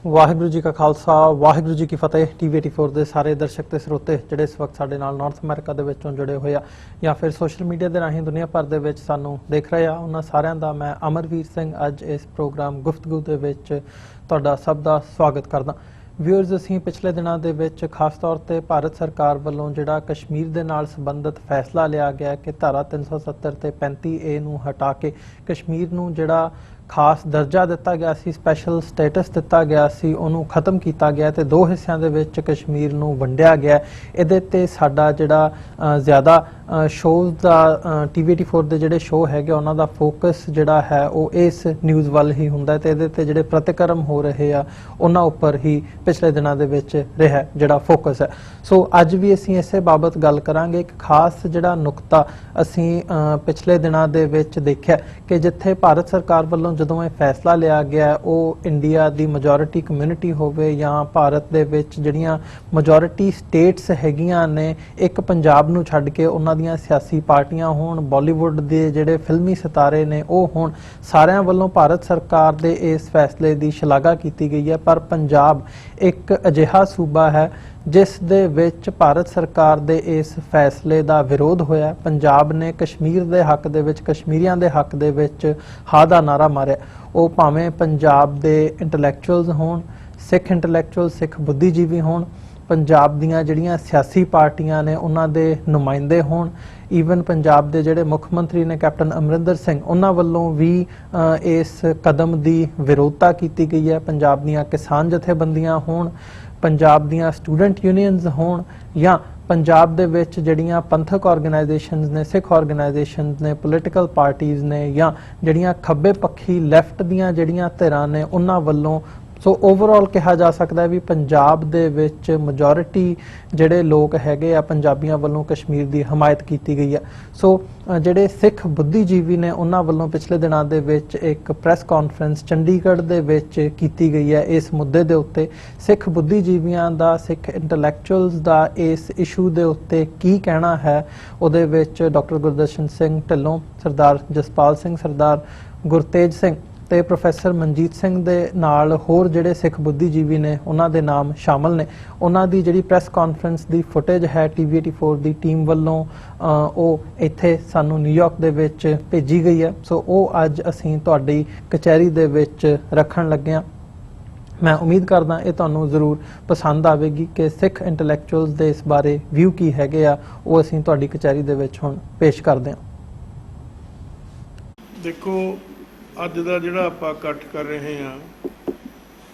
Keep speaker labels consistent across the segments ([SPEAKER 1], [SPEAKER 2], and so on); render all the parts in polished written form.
[SPEAKER 1] वाहिगुरू जी का खालसा वाहिगुरू जी की फतेह। TV84 ਦੇ ਸਾਰੇ ਦਰਸ਼ਕ ਤੇ ਸਰੋਤੇ ਜਿਹੜੇ ਇਸ ਵਕਤ ਸਾਡੇ ਨਾਲ ਨਾਰਥ ਅਮਰੀਕਾ ਦੇ ਵਿੱਚੋਂ ਜੁੜੇ ਹੋਏ ਆ ਜਾਂ ਫਿਰ ਸੋਸ਼ਲ ਮੀਡੀਆ ਦੇ ਰਾਹੀਂ ਦੁਨੀਆ ਭਰ ਦੇ ਵਿੱਚ ਸਾਨੂੰ ਦੇਖ ਰਹੇ ਆ, ਉਹਨਾਂ ਸਾਰਿਆਂ ਦਾ ਮੈਂ ਅਮਰਵੀਰ ਸਿੰਘ ਅੱਜ ਇਸ ਪ੍ਰੋਗਰਾਮ ਗੁਫ਼ਤਗੂ ਦੇ ਵਿੱਚ ਤੁਹਾਡਾ ਸਭ ਦਾ ਸਵਾਗਤ ਕਰਦਾ। ਵਿਊਅਰਸ, ਅਸੀਂ ਪਿਛਲੇ ਦਿਨਾਂ ਦੇ ਵਿੱਚ ਖਾਸ ਤੌਰ ਤੇ ਭਾਰਤ ਸਰਕਾਰ ਵੱਲੋਂ ਜਿਹੜਾ ਕਸ਼ਮੀਰ ਦੇ ਨਾਲ ਸੰਬੰਧਿਤ ਫੈਸਲਾ ਲਿਆ ਗਿਆ ਕਿ ਧਾਰਾ 370 ਤੇ 35A ਨੂੰ ਹਟਾ ਕੇ ਕਸ਼ਮੀਰ ਨੂੰ ਜਿਹੜਾ ਖਾਸ ਦਰਜਾ ਦਿੱਤਾ ਗਿਆ ਸੀ, ਸਪੈਸ਼ਲ ਸਟੇਟਸ ਦਿੱਤਾ ਗਿਆ ਸੀ, ਉਹਨੂੰ ਖਤਮ ਕੀਤਾ ਗਿਆ ਤੇ ਦੋ ਹਿੱਸਿਆਂ ਦੇ ਵਿੱਚ ਕਸ਼ਮੀਰ ਨੂੰ ਵੰਡਿਆ ਗਿਆ। ਇਹਦੇ ਤੇ ਸਾਡਾ ਜਿਹੜਾ ਜ਼ਿਆਦਾ ਸ਼ੋਜ਼ ਦਾ TV84 ਦੇ ਜਿਹੜੇ ਸ਼ੋਅ ਹੈਗੇ ਉਹਨਾਂ ਦਾ ਫੋਕਸ ਜਿਹੜਾ ਹੈ ਉਹ ਇਸ ਨਿਊਜ਼ ਵੱਲ ਹੀ ਹੁੰਦਾ ਤੇ ਇਹਦੇ ਤੇ ਜਿਹੜੇ ਪ੍ਰਤੀਕਰਮ ਹੋ ਰਹੇ ਆ ਉਹਨਾਂ ਉੱਪਰ ਹੀ ਪਿਛਲੇ ਦਿਨਾਂ ਦੇ ਵਿੱਚ ਰਿਹਾ ਜਿਹੜਾ ਫੋਕਸ ਹੈ। ਸੋ ਅੱਜ ਵੀ ਅਸੀਂ ਇਸੇ ਬਾਬਤ ਗੱਲ ਕਰਾਂਗੇ। ਇੱਕ ਖਾਸ ਜਿਹੜਾ ਨੁਕਤਾ ਅਸੀਂ ਪਿਛਲੇ ਦਿਨਾਂ ਦੇ ਵਿੱਚ ਦੇਖਿਆ ਕਿ ਜਿੱਥੇ ਭਾਰਤ ਸਰਕਾਰ ਵੱਲੋਂ ਜਦੋਂ ਇਹ ਫੈਸਲਾ ਲਿਆ ਗਿਆ ਉਹ ਇੰਡੀਆ ਦੀ ਮੈਜੋਰਿਟੀ ਕਮਿਊਨਿਟੀ ਹੋਵੇ ਜਾਂ ਭਾਰਤ ਦੇ ਵਿੱਚ ਜਿਹੜੀਆਂ ਮੈਜੋਰਿਟੀ ਸਟੇਟਸ ਹੈਗੀਆਂ ਨੇ, ਇੱਕ ਪੰਜਾਬ ਨੂੰ ਛੱਡ ਕੇ ਉਹਨਾਂ ਦੀਆਂ ਸਿਆਸੀ ਪਾਰਟੀਆਂ ਹੋਣ, ਬਾਲੀਵੁੱਡ ਦੇ ਜਿਹੜੇ ਫਿਲਮੀ ਸਿਤਾਰੇ ਨੇ ਉਹ ਹੋਣ, ਸਾਰਿਆਂ ਵੱਲੋਂ ਭਾਰਤ ਸਰਕਾਰ ਦੇ ਇਸ ਫੈਸਲੇ ਦੀ ਸ਼ਲਾਘਾ ਕੀਤੀ ਗਈ ਹੈ। ਪਰ ਪੰਜਾਬ ਇੱਕ ਅਜਿਹਾ ਸੂਬਾ ਹੈ ਜਿਸ ਦੇ ਵਿੱਚ ਭਾਰਤ ਸਰਕਾਰ ਦੇ ਇਸ ਫੈਸਲੇ ਦਾ ਵਿਰੋਧ ਹੋਇਆ। ਪੰਜਾਬ ਨੇ ਕਸ਼ਮੀਰ ਦੇ ਹੱਕ ਦੇ ਵਿੱਚ, ਕਸ਼ਮੀਰੀਆਂ ਦੇ ਹੱਕ ਦੇ ਵਿੱਚ ਹਾਂ ਦਾ ਨਾਰਾ ਮਾਰਿਆ। ਉਹ ਭਾਵੇਂ ਪੰਜਾਬ ਦੇ ਇੰਟੈਲੈਕਚੁਅਲਸ ਹੋਣ, ਸਿੱਖ ਇੰਟੈਲੈਕਚੁਅਲ, ਸਿੱਖ ਬੁੱਧੀਜੀਵੀ ਹੋਣ, ਪੰਜਾਬ ਦੀਆਂ ਜਿਹੜੀਆਂ ਸਿਆਸੀ ਪਾਰਟੀਆਂ ਨੇ ਉਹਨਾਂ ਦੇ ਨੁਮਾਇੰਦੇ ਹੋਣ, ਈਵਨ ਪੰਜਾਬ ਦੇ ਜਿਹੜੇ ਮੁੱਖ ਮੰਤਰੀ ਨੇ ਕੈਪਟਨ ਅਮਰਿੰਦਰ ਸਿੰਘ, ਉਹਨਾਂ ਵੱਲੋਂ ਵੀ ਇਸ ਕਦਮ ਦੀ ਵਿਰੋਧਤਾ ਕੀਤੀ ਗਈ ਹੈ। ਪੰਜਾਬ ਦੀਆਂ ਕਿਸਾਨ ਜਥੇਬੰਦੀਆਂ ਹੋਣ, ਪੰਜਾਬ ਦੀਆਂ ਸਟੂਡੈਂਟ ਯੂਨੀਅਨਸ ਹੋਣ ਜਾਂ ਪੰਜਾਬ ਦੇ ਵਿੱਚ ਜਿਹੜੀਆਂ ਪੰਥਕ ਆਰਗੇਨਾਈਜੇਸ਼ਨਸ ਨੇ, ਸਿੱਖ ਆਰਗੇਨਾਈਜੇਸ਼ਨਸ ਨੇ, ਪੋਲੀਟੀਕਲ ਪਾਰਟੀਆਂ ਨੇ ਜਾਂ ਜਿਹੜੀਆਂ ਖੱਬੇ ਪੱਖੀ ਲੈਫਟ ਦੀਆਂ ਜਿਹੜੀਆਂ ਧਿਰਾਂ ਨੇ ਉਹਨਾਂ ਵੱਲੋਂ। ਸੋ ਓਵਰਆਲ ਕਿਹਾ ਜਾ ਸਕਦਾ ਹੈ ਵੀ ਪੰਜਾਬ ਦੇ ਵਿੱਚ ਮੈਜੋਰਿਟੀ ਜਿਹੜੇ ਲੋਕ ਹੈਗੇ ਆ ਪੰਜਾਬੀਆਂ ਵੱਲੋਂ ਕਸ਼ਮੀਰ ਦੀ ਹਮਾਇਤ ਕੀਤੀ ਗਈ ਹੈ। ਸੋ ਜਿਹੜੇ ਸਿੱਖ ਬੁੱਧੀਜੀਵੀ ਨੇ ਉਹਨਾਂ ਵੱਲੋਂ ਪਿਛਲੇ ਦਿਨਾਂ ਦੇ ਵਿੱਚ ਇੱਕ ਪ੍ਰੈਸ ਕਾਨਫਰੰਸ ਚੰਡੀਗੜ੍ਹ ਦੇ ਵਿੱਚ ਕੀਤੀ ਗਈ ਹੈ ਇਸ ਮੁੱਦੇ ਦੇ ਉੱਤੇ। ਸਿੱਖ ਬੁੱਧੀਜੀਵੀਆਂ ਦਾ, ਸਿੱਖ ਇੰਟੈਲੈਕਚੁਅਲਸ ਦਾ ਇਸ ਇਸ਼ੂ ਦੇ ਉੱਤੇ ਕੀ ਕਹਿਣਾ ਹੈ, ਉਹਦੇ ਵਿੱਚ ਡਾਕਟਰ ਗੁਰਦਰਸ਼ਨ ਸਿੰਘ ਢਿੱਲੋਂ, ਸਰਦਾਰ ਜਸਪਾਲ ਸਿੰਘ, ਸਰਦਾਰ ਗੁਰਤੇਜ ਸਿੰਘ ਤੇ ਪ੍ਰੋਫੈਸਰ ਮਨਜੀਤ ਸਿੰਘ ਦੇ ਨਾਲ ਹੋਰ ਜਿਹੜੇ ਸਿੱਖ ਬੁੱਧੀਜੀਵੀ ਨੇ ਉਹਨਾਂ ਦੇ ਨਾਮ ਸ਼ਾਮਲ ਨੇ। ਉਹਨਾਂ ਦੀ ਜਿਹੜੀ ਪ੍ਰੈਸ ਕਾਨਫਰੰਸ ਦੀ ਫੁਟੇਜ ਹੈ TV84 ਦੀ ਟੀਮ ਵੱਲੋਂ ਉਹ ਇੱਥੇ ਸਾਨੂੰ ਨਿਊਯਾਰਕ ਦੇ ਵਿੱਚ ਭੇਜੀ ਗਈ ਹੈ। ਸੋ ਉਹ ਅੱਜ ਅਸੀਂ ਤੁਹਾਡੀ ਕਚਹਿਰੀ ਦੇ ਵਿੱਚ ਰੱਖਣ ਲੱਗੇ ਹਾਂ। ਮੈਂ ਉਮੀਦ ਕਰਦਾ ਇਹ ਤੁਹਾਨੂੰ ਜ਼ਰੂਰ ਪਸੰਦ ਆਵੇਗੀ ਕਿ ਸਿੱਖ ਇੰਟੈਲੈਕਚੁਅਲਸ ਦੇ ਇਸ ਬਾਰੇ ਵਿਊ ਕੀ ਹੈਗੇ ਆ, ਉਹ ਅਸੀਂ ਤੁਹਾਡੀ ਕਚਹਿਰੀ ਦੇ ਵਿੱਚ ਹੁਣ ਪੇਸ਼ ਕਰਦੇ ਹਾਂ।
[SPEAKER 2] ਦੇਖੋ, ਅੱਜ ਦਾ ਜਿਹੜਾ ਆਪਾਂ ਇਕੱਠ ਕਰ ਰਹੇ ਹਾਂ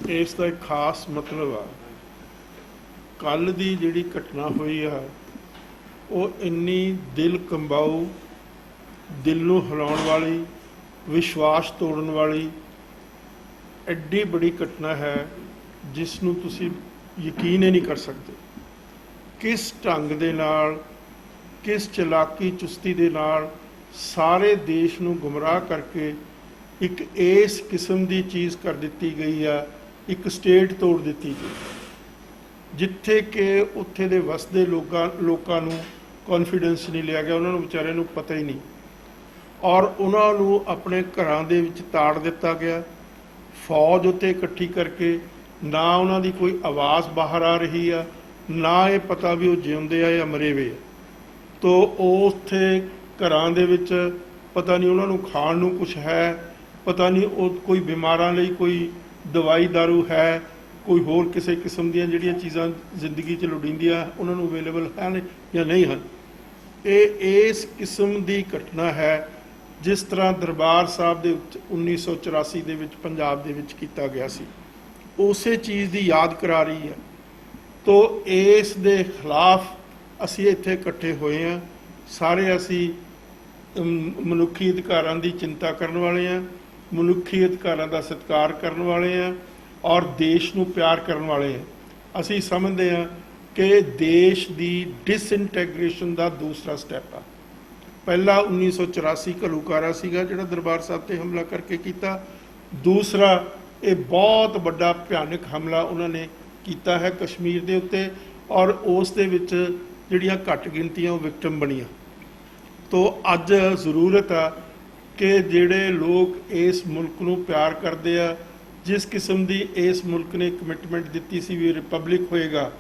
[SPEAKER 2] ਇਸ ਦਾ ਇੱਕ ਖਾਸ ਮਤਲਬ ਆ। ਕੱਲ੍ਹ ਦੀ ਜਿਹੜੀ ਘਟਨਾ ਹੋਈ ਆ ਉਹ ਇੰਨੀ ਦਿਲ ਕੰਬਾਊ, ਦਿਲ ਨੂੰ ਹਿਲਾਉਣ ਵਾਲੀ, ਵਿਸ਼ਵਾਸ ਤੋੜਨ ਵਾਲੀ ਐਡੀ ਬੜੀ ਘਟਨਾ ਹੈ ਜਿਸ ਨੂੰ ਤੁਸੀਂ ਯਕੀਨ ਹੀ ਨਹੀਂ ਕਰ ਸਕਦੇ। ਕਿਸ ਢੰਗ ਦੇ ਨਾਲ, ਕਿਸ ਚਲਾਕੀ ਚੁਸਤੀ ਦੇ ਨਾਲ ਸਾਰੇ ਦੇਸ਼ ਨੂੰ ਗੁੰਮਰਾਹ ਕਰਕੇ ਇੱਕ ਇਸ ਕਿਸਮ ਦੀ ਚੀਜ਼ ਕਰ ਦਿੱਤੀ ਗਈ ਆ। ਇੱਕ ਸਟੇਟ ਤੋੜ ਦਿੱਤੀ ਗਈ ਜਿੱਥੇ ਕਿ ਉੱਥੇ ਦੇ ਵਸਦੇ ਲੋਕਾਂ ਨੂੰ ਕੌਨਫੀਡੈਂਸ ਨਹੀਂ ਲਿਆ ਗਿਆ। ਉਹਨਾਂ ਨੂੰ ਵਿਚਾਰਿਆਂ ਨੂੰ ਪਤਾ ਹੀ ਨਹੀਂ ਔਰ ਉਹਨਾਂ ਨੂੰ ਆਪਣੇ ਘਰਾਂ ਦੇ ਵਿੱਚ ਤਾੜ ਦਿੱਤਾ ਗਿਆ। ਫੌਜ ਉੱਤੇ ਇਕੱਠੀ ਕਰਕੇ ਨਾ ਉਹਨਾਂ ਦੀ ਕੋਈ ਆਵਾਜ਼ ਬਾਹਰ ਆ ਰਹੀ ਆ, ਨਾ ਇਹ ਪਤਾ ਵੀ ਉਹ ਜਿਉਂਦੇ ਆ ਜਾਂ ਮਰੇ ਵੇ ਆ। ਤੋ ਉਹ ਉੱਥੇ ਘਰਾਂ ਦੇ ਵਿੱਚ ਪਤਾ ਨਹੀਂ ਉਹਨਾਂ ਨੂੰ ਖਾਣ ਨੂੰ ਕੁਛ ਹੈ, ਪਤਾ ਨਹੀਂ ਉਹ ਕੋਈ ਬਿਮਾਰਾਂ ਲਈ ਕੋਈ ਦਵਾਈ ਦਾਰੂ ਹੈ, ਕੋਈ ਹੋਰ ਕਿਸੇ ਕਿਸਮ ਦੀਆਂ ਜਿਹੜੀਆਂ ਚੀਜ਼ਾਂ ਜ਼ਿੰਦਗੀ 'ਚ ਲੋੜੀਂਦੀਆਂ ਉਹਨਾਂ ਨੂੰ ਅਵੇਲੇਬਲ ਹਨ ਜਾਂ ਨਹੀਂ ਹਨ। ਇਹ ਇਸ ਕਿਸਮ ਦੀ ਘਟਨਾ ਹੈ ਜਿਸ ਤਰ੍ਹਾਂ ਦਰਬਾਰ ਸਾਹਿਬ ਦੇ ਵਿੱਚ 1984 ਦੇ ਵਿੱਚ ਪੰਜਾਬ ਦੇ ਵਿੱਚ ਕੀਤਾ ਗਿਆ ਸੀ, ਉਸੇ ਚੀਜ਼ ਦੀ ਯਾਦ ਕਰਾ ਰਹੀ ਹੈ। ਤੋ ਇਸ ਦੇ ਖਿਲਾਫ ਅਸੀਂ ਇੱਥੇ ਇਕੱਠੇ ਹੋਏ ਹਾਂ। ਸਾਰੇ ਅਸੀਂ ਮਨੁੱਖੀ ਅਧਿਕਾਰਾਂ ਦੀ ਚਿੰਤਾ ਕਰਨ ਵਾਲੇ ਹਾਂ, ਮਨੁੱਖੀ ਅਧਿਕਾਰਾਂ ਦਾ ਸਤਿਕਾਰ ਕਰਨ ਵਾਲੇ ਹਾਂ ਔਰ ਦੇਸ਼ ਨੂੰ ਪਿਆਰ ਕਰਨ ਵਾਲੇ ਹਾਂ। ਅਸੀਂ ਸਮਝਦੇ ਹਾਂ ਕਿ ਦੇਸ਼ ਦੀ ਡਿਸਇੰਟੈਗ੍ਰੇਸ਼ਨ ਦਾ ਦੂਸਰਾ ਸਟੈਪ ਆ। ਪਹਿਲਾ 1984 ਘੱਲੂਘਾਰਾ ਸੀਗਾ ਜਿਹੜਾ ਦਰਬਾਰ ਸਾਹਿਬ ਤੇ ਹਮਲਾ ਕਰਕੇ ਕੀਤਾ। ਦੂਸਰਾ ਇਹ ਬਹੁਤ ਵੱਡਾ ਭਿਆਨਕ ਹਮਲਾ ਉਹਨਾਂ ਨੇ ਕੀਤਾ ਹੈ ਕਸ਼ਮੀਰ ਦੇ ਉੱਤੇ ਔਰ ਉਸ ਦੇ ਵਿੱਚ ਜਿਹੜੀਆਂ ਘੱਟ ਗਿਣਤੀਆਂ ਉਹ ਵਿਕਟਮ ਬਣੀਆਂ। ਤੋ ਅੱਜ ਜ਼ਰੂਰਤ ਆ ਕਿ ਜਿਹੜੇ ਲੋਕ ਇਸ ਮੁਲਕ ਨੂੰ ਪਿਆਰ ਕਰਦੇ ਆ, ਜਿਸ ਕਿਸਮ ਦੀ ਇਸ ਮੁਲਕ ਨੇ ਕਮਿਟਮੈਂਟ ਦਿੱਤੀ ਸੀ ਵੀ ਰਿਪਬਲਿਕ ਹੋਏਗਾ,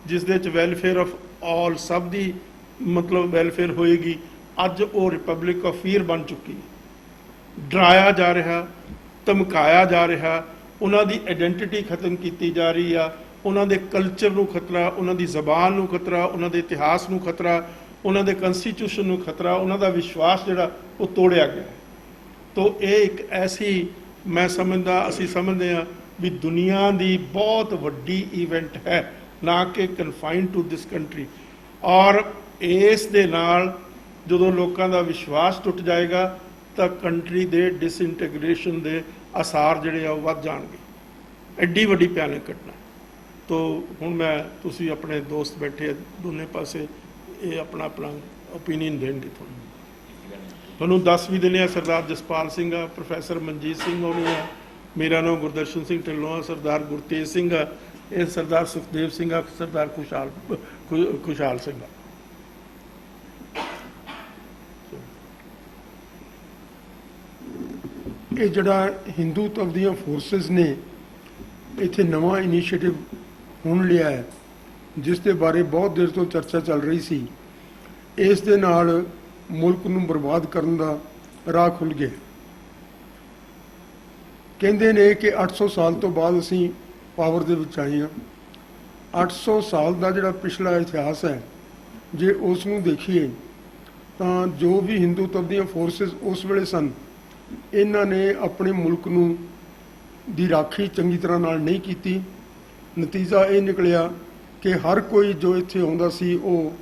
[SPEAKER 2] ਜਿਸ ਦੇ ਵਿੱਚ ਵੈਲਫੇਅਰ ਆਫ ਆਲ, ਸਭ ਦੀ ਮਤਲਬ ਵੈਲਫੇਅਰ ਹੋਏਗੀ, ਅੱਜ ਉਹ ਰਿਪਬਲਿਕ ਆਫ ਫੀਅਰ ਬਣ ਚੁੱਕੀ ਹੈ। ਡਰਾਇਆ ਜਾ ਰਿਹਾ, ਧਮਕਾਇਆ ਜਾ ਰਿਹਾ, ਉਹਨਾਂ ਦੀ ਆਇਡੈਂਟੀਟੀ ਖਤਮ ਕੀਤੀ ਜਾ ਰਹੀ ਆ, ਉਹਨਾਂ ਦੇ ਕਲਚਰ ਨੂੰ ਖਤਰਾ, ਉਹਨਾਂ ਦੀ ਜ਼ਬਾਨ ਨੂੰ ਖਤਰਾ, ਉਹਨਾਂ ਦੇ ਇਤਿਹਾਸ ਨੂੰ ਖਤਰਾ, ਉਹਨਾਂ ਦੇ ਕਨਸਟੀਟਿਊਸ਼ਨ ਨੂੰ ਖਤਰਾ, ਉਹਨਾਂ ਦਾ ਵਿਸ਼ਵਾਸ ਜਿਹੜਾ ਉਹ ਤੋੜਿਆ ਗਿਆ। ਤੋ ਇਹ ਇੱਕ ਐਸੀ, ਮੈਂ ਸਮਝਦਾ, ਅਸੀਂ ਸਮਝਦੇ ਹਾਂ ਵੀ ਦੁਨੀਆ ਦੀ ਬਹੁਤ ਵੱਡੀ ਇਵੈਂਟ ਹੈ, ਨਾ ਕਿ ਕਨਫਾਈਨ ਟੂ ਦਿਸ ਕੰਟਰੀ। ਔਰ ਇਸ ਦੇ ਨਾਲ ਜਦੋਂ ਲੋਕਾਂ ਦਾ ਵਿਸ਼ਵਾਸ ਟੁੱਟ ਜਾਏਗਾ ਤਾਂ ਕੰਟਰੀ ਦੇ ਡਿਸਇੰਟੀਗ੍ਰੇਸ਼ਨ ਦੇ ਆਸਾਰ ਜਿਹੜੇ ਆ ਉਹ ਵੱਧ ਜਾਣਗੇ। ਐਡੀ ਵੱਡੀ ਭਿਆਨਕ ਘਟਨਾ। ਤੋ ਹੁਣ ਮੈਂ, ਤੁਸੀਂ ਆਪਣੇ ਦੋਸਤ ਬੈਠੇ ਦੋਨੇ ਪਾਸੇ, ਇਹ ਆਪਣਾ ਆਪਣਾ ਓਪੀਨੀਅਨ ਦੇਣਗੇ ਤੁਹਾਨੂੰ ਦੱਸ ਵੀ ਦਿੰਦੇ ਆ। ਸਰਦਾਰ ਜਸਪਾਲ ਸਿੰਘ ਆ, ਪ੍ਰੋਫੈਸਰ ਮਨਜੀਤ ਸਿੰਘ ਹੋਣੀ ਆ, ਮੇਰਾ ਨਾਮ ਗੁਰਦਰਸ਼ਨ ਸਿੰਘ ਢਿੱਲੋਂ ਆ, ਸਰਦਾਰ ਗੁਰਤੇਜ ਸਿੰਘ ਆ, ਇਹ ਸਰਦਾਰ ਸੁਖਦੇਵ ਸਿੰਘ ਆ, ਸਰਦਾਰ ਖੁਸ਼ਹਾਲ ਸਿੰਘ ਆ।
[SPEAKER 3] ਇਹ ਜਿਹੜਾ ਹਿੰਦੂਤਵ ਦੀਆਂ ਫੋਰਸਿਸ ਨੇ ਇੱਥੇ ਨਵਾਂ ਇਨੀਸ਼ੀਏਟਿਵ ਹੁਣ ਲਿਆ ਹੈ, ਜਿਸ ਦੇ ਬਾਰੇ ਬਹੁਤ ਦੇਰ ਤੋਂ ਚਰਚਾ ਚੱਲ ਰਹੀ ਸੀ, ਇਸ ਦੇ ਨਾਲ ਮੁਲਕ ਨੂੰ ਬਰਬਾਦ ਕਰਨ ਦਾ ਰਾਹ ਖੁੱਲ੍ਹ ਗਿਆ। ਕਹਿੰਦੇ ਨੇ ਕਿ 800 ਸਾਲ ਤੋਂ ਬਾਅਦ ਅਸੀਂ ਪਾਵਰ ਦੇ ਵਿੱਚ ਆਏ ਹਾਂ। 800 ਸਾਲ ਦਾ ਜਿਹੜਾ ਪਿਛਲਾ ਇਤਿਹਾਸ ਹੈ, ਜੇ ਉਸ ਨੂੰ ਦੇਖੀਏ ਤਾਂ ਜੋ ਵੀ ਹਿੰਦੂਤਵ ਦੀਆਂ ਫੋਰਸਿਸ ਉਸ ਵੇਲੇ ਸਨ, ਇਹਨਾਂ ਨੇ ਆਪਣੇ ਮੁਲਕ ਨੂੰ ਦੀ ਰਾਖੀ ਚੰਗੀ ਤਰ੍ਹਾਂ ਨਾਲ ਨਹੀਂ ਕੀਤੀ। ਨਤੀਜਾ ਇਹ ਨਿਕਲਿਆ ਕਿ ਹਰ ਕੋਈ ਜੋ ਇੱਥੇ ਆਉਂਦਾ ਸੀ ਉਹ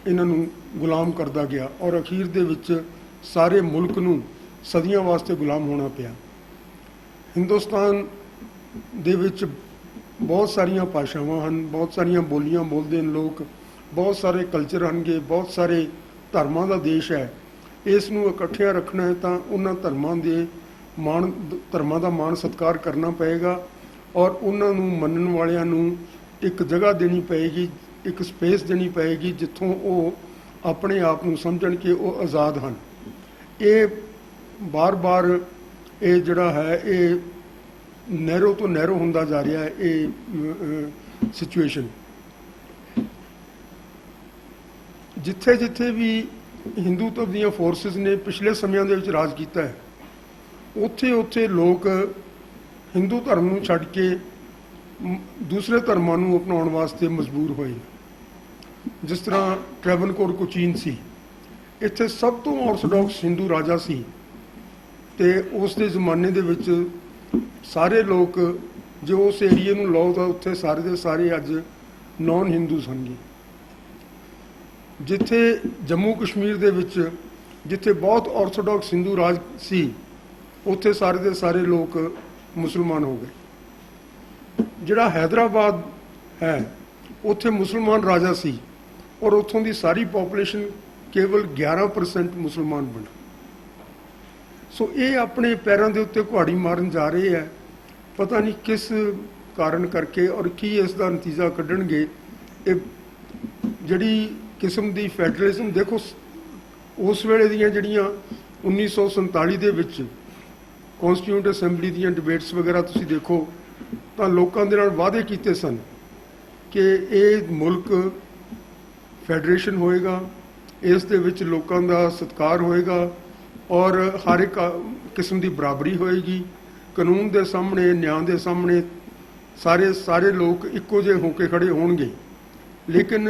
[SPEAKER 3] ਇਹਨਾਂ ਨੂੰ ਗੁਲਾਮ ਕਰਦਾ ਗਿਆ, ਔਰ ਅਖੀਰ ਦੇ ਵਿੱਚ ਸਾਰੇ ਮੁਲਕ ਨੂੰ ਸਦੀਆਂ ਵਾਸਤੇ ਗੁਲਾਮ ਹੋਣਾ ਪਿਆ। ਹਿੰਦੁਸਤਾਨ ਦੇ ਵਿੱਚ ਬਹੁਤ ਸਾਰੀਆਂ ਭਾਸ਼ਾਵਾਂ ਹਨ, ਬਹੁਤ ਸਾਰੀਆਂ ਬੋਲੀਆਂ ਬੋਲਦੇ ਨੇ ਲੋਕ, ਬਹੁਤ ਸਾਰੇ ਕਲਚਰ ਹਨਗੇ, ਬਹੁਤ ਸਾਰੇ ਧਰਮਾਂ ਦਾ ਦੇਸ਼ ਹੈ। ਇਸ ਨੂੰ ਇਕੱਠਿਆਂ ਰੱਖਣਾ ਹੈ ਤਾਂ ਉਹਨਾਂ ਧਰਮਾਂ ਦਾ ਮਾਣ ਸਤਿਕਾਰ ਕਰਨਾ ਪਏਗਾ, ਔਰ ਉਹਨਾਂ ਨੂੰ ਮੰਨਣ ਵਾਲਿਆਂ ਨੂੰ ਇੱਕ ਜਗ੍ਹਾ ਦੇਣੀ ਪਏਗੀ, ਇੱਕ ਸਪੇਸ ਦੇਣੀ ਪਏਗੀ ਜਿੱਥੋਂ ਉਹ ਆਪਣੇ ਆਪ ਨੂੰ ਸਮਝਣ ਕਿ ਉਹ ਆਜ਼ਾਦ ਹਨ। ਇਹ ਬਾਰ-ਬਾਰ ਇਹ ਜਿਹੜਾ ਹੈ ਇਹ ਨੈਰੋ ਤੋਂ ਨੈਰੋ ਹੁੰਦਾ ਜਾ ਰਿਹਾ ਹੈ ਇਹ ਸਿਚੁਏਸ਼ਨ। ਜਿੱਥੇ ਜਿੱਥੇ ਵੀ ਹਿੰਦੂਤਵ ਦੀਆਂ ਫੋਰਸਿਸ ਨੇ ਪਿਛਲੇ ਸਮਿਆਂ ਦੇ ਵਿੱਚ ਰਾਜ ਕੀਤਾ ਹੈ, ਉੱਥੇ ਉੱਥੇ ਲੋਕ ਹਿੰਦੂ ਧਰਮ ਨੂੰ ਛੱਡ ਕੇ ਦੂਸਰੇ ਧਰਮਾਂ ਨੂੰ ਅਪਣਾਉਣ ਵਾਸਤੇ ਮਜਬੂਰ ਹੋਏ। ਜਿਸ ਤਰ੍ਹਾਂ ਟ੍ਰੈਵਨਕੋਰ ਕੋਚੀਨ ਸੀ, ਇੱਥੇ ਸਭ ਤੋਂ ਆਰਥੋਡਾਕਸ ਹਿੰਦੂ ਰਾਜਾ ਸੀ, ਤੇ ਉਸ ਦੇ ਜ਼ਮਾਨੇ ਦੇ ਵਿੱਚ ਸਾਰੇ ਲੋਕ ਜੋ ਉਸ ਏਰੀਏ ਨੂੰ ਲਓ ਤਾਂ ਉੱਥੇ ਸਾਰੇ ਦੇ ਸਾਰੇ ਅੱਜ ਨੌਨ ਹਿੰਦੂ ਸਨ। ਜਿੱਥੇ ਜੰਮੂ ਕਸ਼ਮੀਰ ਦੇ ਵਿੱਚ ਜਿੱਥੇ ਬਹੁਤ ਆਰਥੋਡਾਕਸ ਹਿੰਦੂ ਰਾਜ ਸੀ, ਉੱਥੇ ਸਾਰੇ ਦੇ ਸਾਰੇ ਲੋਕ ਮੁਸਲਮਾਨ ਹੋ ਗਏ। ਜਿਹੜਾ ਹੈਦਰਾਬਾਦ ਹੈ, ਉੱਥੇ ਮੁਸਲਮਾਨ ਰਾਜਾ ਸੀ, ਔਰ ਉੱਥੋਂ ਦੀ ਸਾਰੀ ਪੋਪੂਲੇਸ਼ਨ ਕੇਵਲ 11% ਮੁਸਲਮਾਨ ਬਣੀ। ਸੋ ਇਹ ਆਪਣੇ ਪੈਰਾਂ ਦੇ ਉੱਤੇ ਕੁਹਾੜੀ ਮਾਰਨ ਜਾ ਰਹੇ ਹੈ, ਪਤਾ ਨਹੀਂ ਕਿਸ ਕਾਰਨ ਕਰਕੇ, ਔਰ ਕੀ ਇਸ ਦਾ ਨਤੀਜਾ ਕੱਢਣਗੇ। ਇਹ ਜਿਹੜੀ ਕਿਸਮ ਦੀ ਫੈਡਰਲਿਜ਼ਮ ਦੇਖੋ, ਉਸ ਵੇਲੇ ਦੀਆਂ ਜਿਹੜੀਆਂ 1947 ਦੇ ਵਿੱਚ ਕੌਂਸਟੀਟਿਊਂਟ ਅਸੈਂਬਲੀ ਦੀਆਂ ਡਿਬੇਟਸ ਵਗੈਰਾ ਤੁਸੀਂ ਦੇਖੋ ਤਾਂ ਲੋਕਾਂ ਦੇ ਨਾਲ ਵਾਅਦੇ ਕੀਤੇ ਸਨ ਕਿ ਇਹ ਮੁਲਕ ਫੈਡਰੇਸ਼ਨ ਹੋਏਗਾ, ਇਸ ਦੇ ਵਿੱਚ ਲੋਕਾਂ ਦਾ ਸਤਿਕਾਰ ਹੋਏਗਾ, ਔਰ ਹਰ ਇੱਕ ਕਿਸਮ ਦੀ ਬਰਾਬਰੀ ਹੋਏਗੀ, ਕਾਨੂੰਨ ਦੇ ਸਾਹਮਣੇ, ਨਿਆਂ ਦੇ ਸਾਹਮਣੇ ਸਾਰੇ ਲੋਕ ਇੱਕੋ ਜਿਹੇ ਹੋ ਕੇ ਖੜੇ ਹੋਣਗੇ। ਲੇਕਿਨ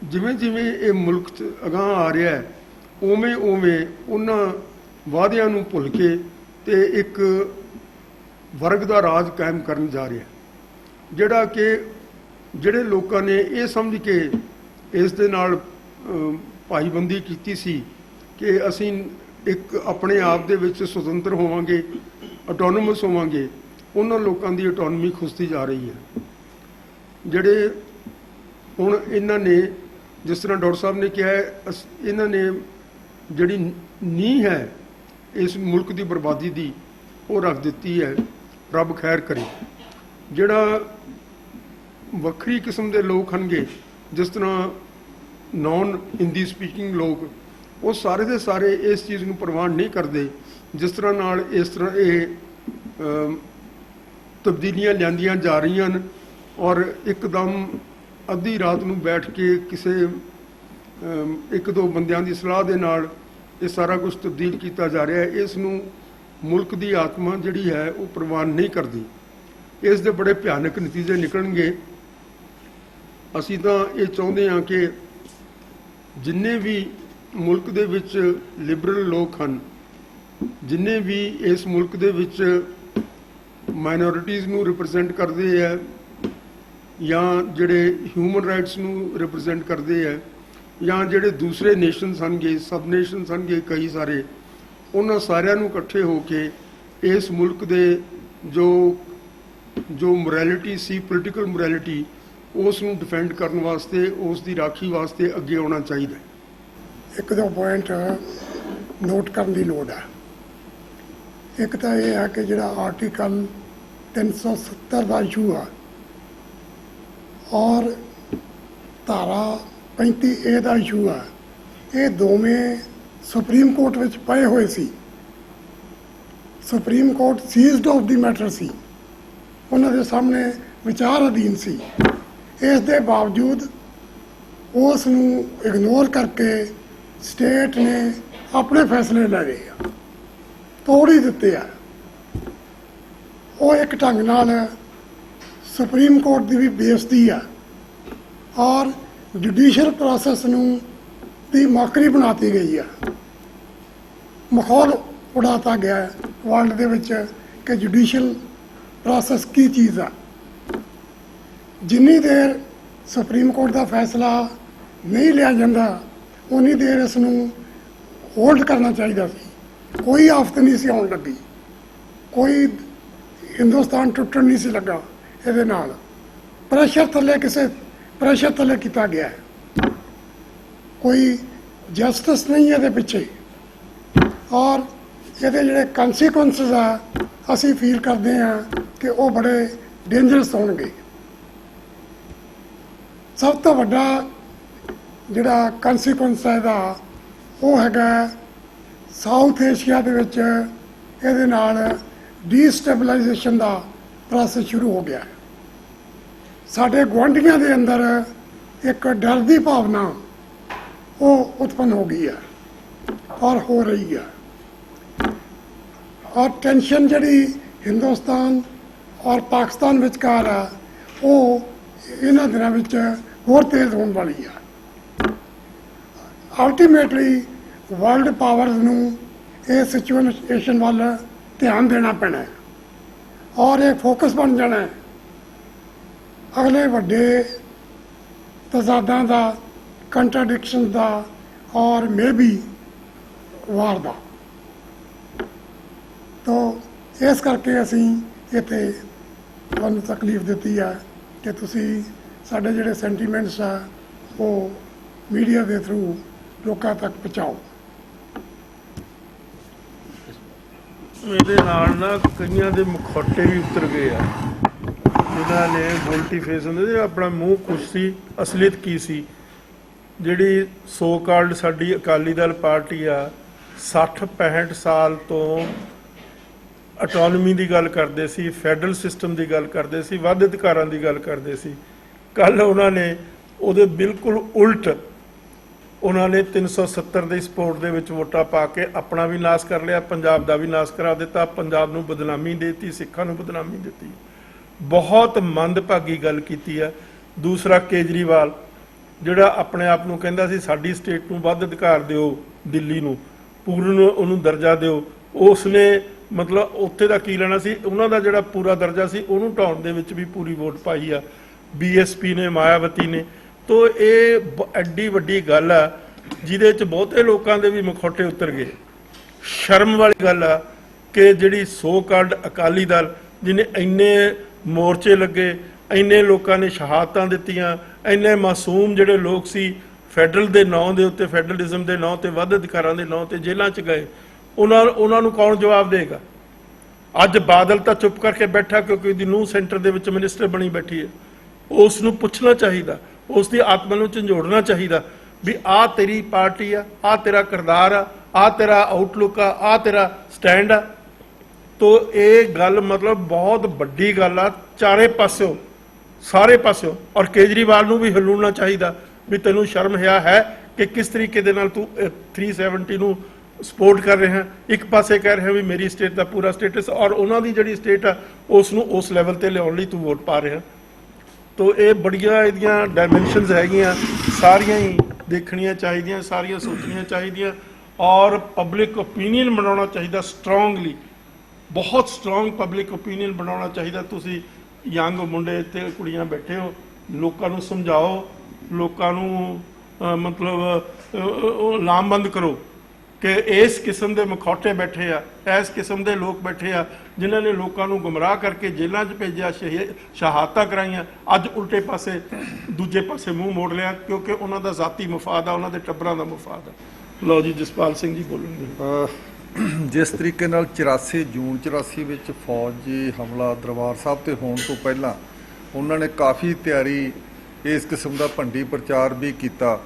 [SPEAKER 3] ਜਿਵੇਂ ਜਿਵੇਂ ਇਹ ਮੁਲਕ 'ਚ ਅਗਾਂਹ ਆ ਰਿਹਾ ਹੈ, ਉਵੇਂ ਉਵੇਂ ਉਹਨਾਂ ਵਾਅਦਿਆਂ ਨੂੰ ਭੁੱਲ ਕੇ ਤੇ ਇੱਕ ਵਰਗ ਦਾ ਰਾਜ ਕਾਇਮ ਕਰਨ ਜਾ ਰਿਹਾ, ਜਿਹੜਾ ਕਿ ਜਿਹੜੇ ਲੋਕਾਂ ਨੇ ਇਹ ਸਮਝ ਕੇ ਇਸ ਦੇ ਨਾਲ ਭਾਈਬੰਦੀ ਕੀਤੀ ਸੀ ਕਿ ਅਸੀਂ ਇੱਕ ਆਪਣੇ ਆਪ ਦੇ ਵਿੱਚ ਸੁਤੰਤਰ ਹੋਵਾਂਗੇ, ਆਟੋਨੋਮਸ ਹੋਵਾਂਗੇ, ਉਹਨਾਂ ਲੋਕਾਂ ਦੀ ਆਟੋਨਮੀ ਖੁੱਸਦੀ ਜਾ ਰਹੀ ਹੈ। ਜਿਹੜੇ ਹੁਣ ਇਹਨਾਂ ਨੇ, ਜਿਸ ਤਰ੍ਹਾਂ ਡਾਕਟਰ ਸਾਹਿਬ ਨੇ ਕਿਹਾ ਹੈ, ਇਹਨਾਂ ਨੇ ਜਿਹੜੀ ਨੀਂਹ ਹੈ ਇਸ ਮੁਲਕ ਦੀ ਬਰਬਾਦੀ ਦੀ, ਉਹ ਰੱਖ ਦਿੱਤੀ ਹੈ। ਰੱਬ ਖੈਰ ਕਰੇ। ਜਿਹੜਾ ਵੱਖਰੀ ਕਿਸਮ ਦੇ ਲੋਕ ਹਨਗੇ, ਜਿਸ ਤਰ੍ਹਾਂ ਨੌਨ ਹਿੰਦੀ ਸਪੀਕਿੰਗ ਲੋਕ, ਉਹ ਸਾਰੇ ਦੇ ਸਾਰੇ ਇਸ ਚੀਜ਼ ਨੂੰ ਪ੍ਰਵਾਨ ਨਹੀਂ ਕਰਦੇ, ਜਿਸ ਤਰ੍ਹਾਂ ਨਾਲ ਇਸ ਤਰ੍ਹਾਂ ਇਹ ਤਬਦੀਲੀਆਂ ਲਿਆਂਦੀਆਂ ਜਾ ਰਹੀਆਂ ਹਨ ਔਰ ਇੱਕਦਮ ਅੱਧੀ ਰਾਤ ਨੂੰ ਬੈਠ ਕੇ ਕਿਸੇ ਇੱਕ ਦੋ ਬੰਦਿਆਂ ਦੀ ਸਲਾਹ ਦੇ ਨਾਲ ਇਹ ਸਾਰਾ ਕੁਝ ਤਬਦੀਲ ਕੀਤਾ ਜਾ ਰਿਹਾ ਹੈ। ਇਸ ਨੂੰ ਮੁਲਕ ਦੀ ਆਤਮਾ ਜਿਹੜੀ ਹੈ ਉਹ ਪ੍ਰਵਾਨ ਨਹੀਂ ਕਰਦੀ। ਇਸ ਦੇ ਬੜੇ ਭਿਆਨਕ ਨਤੀਜੇ ਨਿਕਲਣਗੇ। ਅਸੀਂ ਤਾਂ ਇਹ ਚਾਹੁੰਦੇ ਹਾਂ ਕਿ ਜਿੰਨੇ ਵੀ ਮੁਲਕ ਦੇ ਵਿੱਚ ਲਿਬਰਲ ਲੋਕ ਹਨ, ਜਿੰਨੇ ਵੀ ਇਸ ਮੁਲਕ ਦੇ ਵਿੱਚ ਮਾਈਨੋਰਿਟੀਜ਼ ਨੂੰ ਰਿਪਰੈਜ਼ੈਂਟ ਕਰਦੇ ਹੈ ਜਾਂ ਜਿਹੜੇ ਹਿਊਮਨ ਰਾਈਟਸ ਨੂੰ ਰਿਪਰੈਜ਼ੈਂਟ ਕਰਦੇ ਹੈ ਜਾਂ ਜਿਹੜੇ ਦੂਸਰੇ ਨੇਸ਼ਨਸ ਹਨਗੇ, ਸਬ ਨੇਸ਼ਨਸ ਹਨਗੇ ਕਈ ਸਾਰੇ, ਉਹਨਾਂ ਸਾਰਿਆਂ ਨੂੰ ਇਕੱਠੇ ਹੋ ਕੇ ਇਸ ਮੁਲਕ ਦੇ ਜੋ ਮੋਰੈਲਿਟੀ ਸੀ, ਪੋਲੀਟੀਕਲ ਮੋਰੈਲਿਟੀ, ਉਸ ਨੂੰ ਡਿਫੈਂਡ ਕਰਨ ਵਾਸਤੇ, ਉਸ ਦੀ ਰਾਖੀ ਵਾਸਤੇ ਅੱਗੇ ਆਉਣਾ ਚਾਹੀਦਾ।
[SPEAKER 4] ਇੱਕ ਦੋ ਪੁਆਇੰਟ ਨੋਟ ਕਰਨ ਦੀ ਲੋੜ ਹੈ। ਇੱਕ ਤਾਂ ਇਹ ਹੈ ਕਿ ਜਿਹੜਾ ਆਰਟੀਕਲ 370 ਦਾ ਇਸ਼ੂ ਆ ਔਰ ਧਾਰਾ 35A ਦਾ ਇਸ਼ੂ ਆ, ਇਹ ਦੋਵੇਂ ਸੁਪਰੀਮ ਕੋਰਟ ਵਿੱਚ ਪਏ ਹੋਏ ਸੀ। Supreme court seized of the matter ਸੀ, ਉਹਨਾਂ ਦੇ ਸਾਹਮਣੇ ਵਿਚਾਰ ਅਧੀਨ ਸੀ। ਇਸ ਦੇ ਬਾਵਜੂਦ ਉਸ ਨੂੰ ਇਗਨੋਰ ਕਰਕੇ ਸਟੇਟ ਨੇ ਆਪਣੇ ਫੈਸਲੇ ਲੈ ਲਏ ਆ, ਤੋੜ ਹੀ ਦਿੱਤੇ ਆ। ਉਹ ਇੱਕ ਢੰਗ ਨਾਲ ਸੁਪਰੀਮ ਕੋਰਟ ਦੀ ਵੀ ਬੇਇੱਜ਼ਤੀ ਆ ਔਰ ਜੁਡੀਸ਼ੀਅਲ ਪ੍ਰੋਸੈਸ ਨੂੰ ਦੀ ਮੌਕਰੀ ਬਣਾਤੀ ਗਈ ਆ। ਮਾਹੌਲ ਉਡਾਤਾ ਗਿਆ ਵਰਲਡ ਦੇ ਵਿੱਚ ਕਿ ਜੁਡੀਸ਼ੀਅਲ ਪ੍ਰੋਸੈਸ ਕੀ ਚੀਜ਼ ਆ। ਜਿੰਨੀ ਦੇਰ ਸੁਪਰੀਮ ਕੋਰਟ ਦਾ ਫੈਸਲਾ ਨਹੀਂ ਲਿਆ ਜਾਂਦਾ ਉਨੀ ਦੇਰ ਇਸ ਨੂੰ ਹੋਲਡ ਕਰਨਾ ਚਾਹੀਦਾ ਸੀ। ਕੋਈ ਆਫਤ ਨਹੀਂ ਸੀ ਆਉਣ ਲੱਗੀ, ਕੋਈ ਹਿੰਦੁਸਤਾਨ ਟੁੱਟਣ ਨਹੀਂ ਸੀ ਲੱਗਾ। ਇਹਦੇ ਨਾਲ ਪ੍ਰੈਸ਼ਰ ਥੱਲੇ ਕੀਤਾ ਗਿਆ ਹੈ। ਕੋਈ ਜਸਟਿਸ ਨਹੀਂ ਇਹਦੇ ਪਿੱਛੇ ਔਰ ਇਹਦੇ ਜਿਹੜੇ ਕੰਸੀਕੁਐਂਸਸ ਆ ਅਸੀਂ ਫੀਲ ਕਰਦੇ ਹਾਂ ਕਿ ਉਹ ਬੜੇ ਡੇਂਜਰਸ ਹੋਣਗੇ। ਸਭ ਤੋਂ ਵੱਡਾ ਜਿਹੜਾ ਕੰਸੀਕੁਐਂਸ ਹੈ ਇਹਦਾ ਉਹ ਹੈਗਾ ਸਾਊਥ ਏਸ਼ੀਆ ਦੇ ਵਿੱਚ ਇਹਦੇ ਨਾਲ ਡੀਸਟੇਬਲਾਈਜੇਸ਼ਨ ਦਾ ਪ੍ਰੋਸੈਸ ਸ਼ੁਰੂ ਹੋ ਗਿਆ। ਸਾਡੇ ਗੁਆਂਢੀਆਂ ਦੇ ਅੰਦਰ ਇੱਕ ਡਰ ਦੀ ਭਾਵਨਾ ਉਹ ਉਤਪੰਨ ਹੋ ਗਈ ਹੈ ਔਰ ਹੋ ਰਹੀ ਹੈ ਔਰ ਟੈਨਸ਼ਨ ਜਿਹੜੀ ਹਿੰਦੁਸਤਾਨ ਔਰ ਪਾਕਿਸਤਾਨ ਵਿਚਕਾਰ ਆ ਉਹ ਇਹਨਾਂ ਦਿਨਾਂ ਵਿੱਚ ਹੋਰ ਤੇਜ਼ ਹੋਣ ਵਾਲੀ ਆ। ਅਲਟੀਮੇਟਲੀ ਵਰਲਡ ਪਾਵਰਸ ਨੂੰ ਇਹ ਸਿਚੁਏਸ਼ਨ ਵੱਲ ਧਿਆਨ ਦੇਣਾ ਪੈਣਾ ਹੈ ਔਰ ਇਹ ਫੋਕਸ ਬਣ ਜਾਣਾ ਹੈ ਅਗਲੇ ਵੱਡੇ ਤਜ਼ਾਦਾਂ ਦਾ, ਕੰਟਰਾਡਿਕਸ਼ਨ ਦਾ ਔਰ ਮੇਬੀ ਵਾਰ ਦਾ। ਤੋ ਇਸ ਕਰਕੇ ਅਸੀਂ ਇੱਥੇ ਤੁਹਾਨੂੰ ਤਕਲੀਫ ਦਿੱਤੀ ਹੈ ਕਿ ਤੁਸੀਂ ਸਾਡੇ ਜਿਹੜੇ ਸੈਂਟੀਮੈਂਟਸ ਆ ਉਹ ਮੀਡੀਆ ਦੇ ਥਰੂ ਲੋਕਾਂ ਤੱਕ ਪਹੁੰਚਾਓ।
[SPEAKER 2] ਇਹਦੇ ਨਾਲ ਨਾ ਕਈਆਂ ਦੇ ਮੁਖੌਟੇ ਵੀ ਉਤਰ ਗਏ ਆ, ਜਿਨ੍ਹਾਂ ਨੇ ਬੋਲਟੀ ਫੇਸ ਹੁੰਦੇ, ਆਪਣਾ ਮੂੰਹ ਕੁਛ ਸੀ, ਅਸਲੀਅਤ ਕੀ ਸੀ। ਜਿਹੜੀ ਸੋ ਕਾਲਡ ਸਾਡੀ ਅਕਾਲੀ ਦਲ ਪਾਰਟੀ ਆ 60-65 ਸਾਲ ਤੋਂ ਆਟੋਨਮੀ ਦੀ ਗੱਲ ਕਰਦੇ ਸੀ, ਫੈਡਰਲ ਸਿਸਟਮ ਦੀ ਗੱਲ ਕਰਦੇ ਸੀ, ਵੱਧ ਅਧਿਕਾਰਾਂ ਦੀ ਗੱਲ ਕਰਦੇ ਸੀ। ਕੱਲ੍ਹ ਉਹਨਾਂ ਨੇ ਉਹਦੇ ਬਿਲਕੁਲ ਉਲਟ ਉਹਨਾਂ ਨੇ 370 ਦੀ ਸਪੋਰਟ ਦੇ ਵਿੱਚ ਵੋਟਾਂ ਪਾ ਕੇ ਆਪਣਾ ਵੀ ਨਾਸ ਕਰ ਲਿਆ, ਪੰਜਾਬ ਦਾ ਵੀ ਨਾਸ ਕਰਾ ਦਿੱਤਾ, ਪੰਜਾਬ ਨੂੰ ਬਦਨਾਮੀ ਦੇਤੀ, ਸਿੱਖਾਂ ਨੂੰ ਬਦਨਾਮੀ ਦਿੱਤੀ। ਬਹੁਤ ਮੰਦਭਾਗੀ ਗੱਲ ਕੀਤੀ ਹੈ। ਦੂਸਰਾ, ਕੇਜਰੀਵਾਲ ਜਿਹੜਾ ਆਪਣੇ ਆਪ ਨੂੰ ਕਹਿੰਦਾ ਸੀ ਸਾਡੀ ਸਟੇਟ ਨੂੰ ਵੱਧ ਅਧਿਕਾਰ ਦਿਓ, ਦਿੱਲੀ ਨੂੰ ਪੂਰਨ ਉਹਨੂੰ ਦਰਜਾ ਦਿਓ, ਉਸਨੇ ਮਤਲਬ ਉੱਥੇ ਦਾ ਕੀ ਲੈਣਾ ਸੀ। ਉਹਨਾਂ ਦਾ ਜਿਹੜਾ ਪੂਰਾ ਦਰਜਾ ਸੀ ਉਹਨੂੰ ਢਾਉਣ ਦੇ ਵਿੱਚ ਵੀ ਪੂਰੀ ਵੋਟ ਪਾਈ ਆ BSP ਨੇ, ਮਾਇਆਵਤੀ ਨੇ। ਤੋ ਇਹ ਐਡੀ ਵੱਡੀ ਗੱਲ ਆ ਜਿਹਦੇ 'ਚ ਬਹੁਤੇ ਲੋਕਾਂ ਦੇ ਵੀ ਮੁਖੌਟੇ ਉਤਰ ਗਏ। ਸ਼ਰਮ ਵਾਲੀ ਗੱਲ ਆ ਕਿ ਜਿਹੜੀ ਸੋ ਕਾਲਡ ਅਕਾਲੀ ਦਲ ਜਿਹਨੇ ਇੰਨੇ ਮੋਰਚੇ ਲੱਗੇ, ਇੰਨੇ ਲੋਕਾਂ ਨੇ ਸ਼ਹਾਦਤਾਂ ਦਿੱਤੀਆਂ, ਇੰਨੇ ਮਾਸੂਮ ਜਿਹੜੇ ਲੋਕ ਸੀ ਫੈਡਰਲ ਦੇ ਨਾਂ ਦੇ ਉੱਤੇ, ਫੈਡਰਲਿਜ਼ਮ ਦੇ ਨਾਂ ਤੇ, ਵੱਧ ਅਧਿਕਾਰਾਂ ਦੇ ਨਾਂ ਤੇ ਜੇਲ੍ਹਾਂ 'ਚ ਗਏ, ਉਹਨਾਂ ਨੂੰ ਕੌਣ ਜਵਾਬ ਦੇਗਾ? ਅੱਜ ਬਾਦਲ ਤਾਂ ਚੁੱਪ ਕਰਕੇ ਬੈਠਾ ਕਿਉਂਕਿ ਉਹਦੀ ਨੂੰਹ ਸੈਂਟਰ ਦੇ ਵਿੱਚ ਮਿਨਿਸਟਰ ਬਣੀ ਬੈਠੀ ਹੈ। ਉਸ ਨੂੰ ਪੁੱਛਣਾ ਚਾਹੀਦਾ, ਉਸ ਦੀ ਆਤਮਾ ਨੂੰ ਝੰਜੋੜਨਾ ਚਾਹੀਦਾ ਵੀ ਆਹ ਤੇਰੀ ਪਾਰਟੀ ਆ, ਆਹ ਤੇਰਾ ਕਿਰਦਾਰ ਆ, ਆਹ ਤੇਰਾ ਆਊਟਲੁੱਕ ਆ, ਆਹ ਤੇਰਾ ਸਟੈਂਡ ਆ। ਤੋ ਇਹ ਗੱਲ ਮਤਲਬ ਬਹੁਤ ਵੱਡੀ ਗੱਲ ਆ ਚਾਰੇ ਪਾਸਿਓਂ, ਸਾਰੇ ਪਾਸਿਓਂ। ਔਰ ਕੇਜਰੀਵਾਲ ਨੂੰ ਵੀ ਹਿੱਲਣਾ ਚਾਹੀਦਾ ਵੀ ਤੈਨੂੰ ਸ਼ਰਮ ਹੈ ਕਿ ਕਿਸ ਤਰੀਕੇ ਦੇ ਨਾਲ ਤੂੰ 370 ਨੂੰ ਸਪੋਰਟ ਕਰ ਰਿਹਾ। ਇੱਕ ਪਾਸੇ ਕਹਿ ਰਿਹਾ ਵੀ ਮੇਰੀ ਸਟੇਟ ਦਾ ਪੂਰਾ ਸਟੇਟਸ, ਔਰ ਉਹਨਾਂ ਦੀ ਜਿਹੜੀ ਸਟੇਟ ਆ ਉਸ ਨੂੰ ਉਸ ਲੈਵਲ ਤੇ ਲਿਆਉਣ ਲਈ ਤੂੰ ਵੋਟ ਪਾ ਰਿਹਾ। ਤੋ ਇਹ ਬੜੀਆਂ ਇਹਦੀਆਂ ਡਾਇਮੈਂਸ਼ਨਸ ਹੈਗੀਆਂ, ਸਾਰੀਆਂ ਹੀ ਦੇਖਣੀਆਂ ਚਾਹੀਦੀਆਂ, ਸਾਰੀਆਂ ਸੋਚਣੀਆਂ ਚਾਹੀਦੀਆਂ। ਔਰ ਪਬਲਿਕ ਓਪੀਨੀਅਨ ਬਣਾਉਣਾ ਚਾਹੀਦਾ ਸਟਰੋਂਗਲੀ, ਬਹੁਤ ਸਟਰੋਂਗ ਪਬਲਿਕ ਓਪੀਨੀਅਨ ਬਣਾਉਣਾ ਚਾਹੀਦਾ। ਤੁਸੀਂ ਯੰਗ ਮੁੰਡੇ ਤੇ ਕੁੜੀਆਂ ਬੈਠੇ ਹੋ, ਲੋਕਾਂ ਨੂੰ ਸਮਝਾਓ, ਲੋਕਾਂ ਨੂੰ ਮਤਲਬ ਲਾਮਬੰਦ ਕਰੋ ਕਿ ਇਸ ਕਿਸਮ ਦੇ ਮਖੌਟੇ ਬੈਠੇ ਆ, ਇਸ ਕਿਸਮ ਦੇ ਲੋਕ ਬੈਠੇ ਆ ਜਿਨ੍ਹਾਂ ਨੇ ਲੋਕਾਂ ਨੂੰ ਗੁੰਮਰਾਹ ਕਰਕੇ ਜੇਲ੍ਹਾਂ 'ਚ ਭੇਜਿਆ, ਸ਼ਹਾਦਤਾਂ ਕਰਾਈਆਂ, ਅੱਜ ਉਲਟੇ ਪਾਸੇ ਦੂਜੇ ਪਾਸੇ ਮੂੰਹ ਮੋੜ ਲਿਆ ਕਿਉਂਕਿ ਉਹਨਾਂ ਦਾ ਜ਼ਾਤੀ ਮਫਾਦ ਆ, ਉਹਨਾਂ ਦੇ ਟੱਬਰਾਂ ਦਾ ਮਫਾਦ ਆ। ਲਓ ਜੀ, ਜਸਪਾਲ ਸਿੰਘ ਜੀ ਬੋਲਣਗੇ।
[SPEAKER 5] ਜਿਸ ਤਰੀਕੇ ਨਾਲ 84 ਜੂਨ 84 ਵਿੱਚ ਫੌਜੀ ਹਮਲਾ ਦਰਬਾਰ ਸਾਹਿਬ ਤੇ ਹੋਣ ਤੋਂ ਪਹਿਲਾਂ ਉਹਨਾਂ ਨੇ ਕਾਫੀ ਤਿਆਰੀ, ਇਸ ਕਿਸਮ ਦਾ ਭੰਡੀ ਪ੍ਰਚਾਰ ਵੀ ਕੀਤਾ,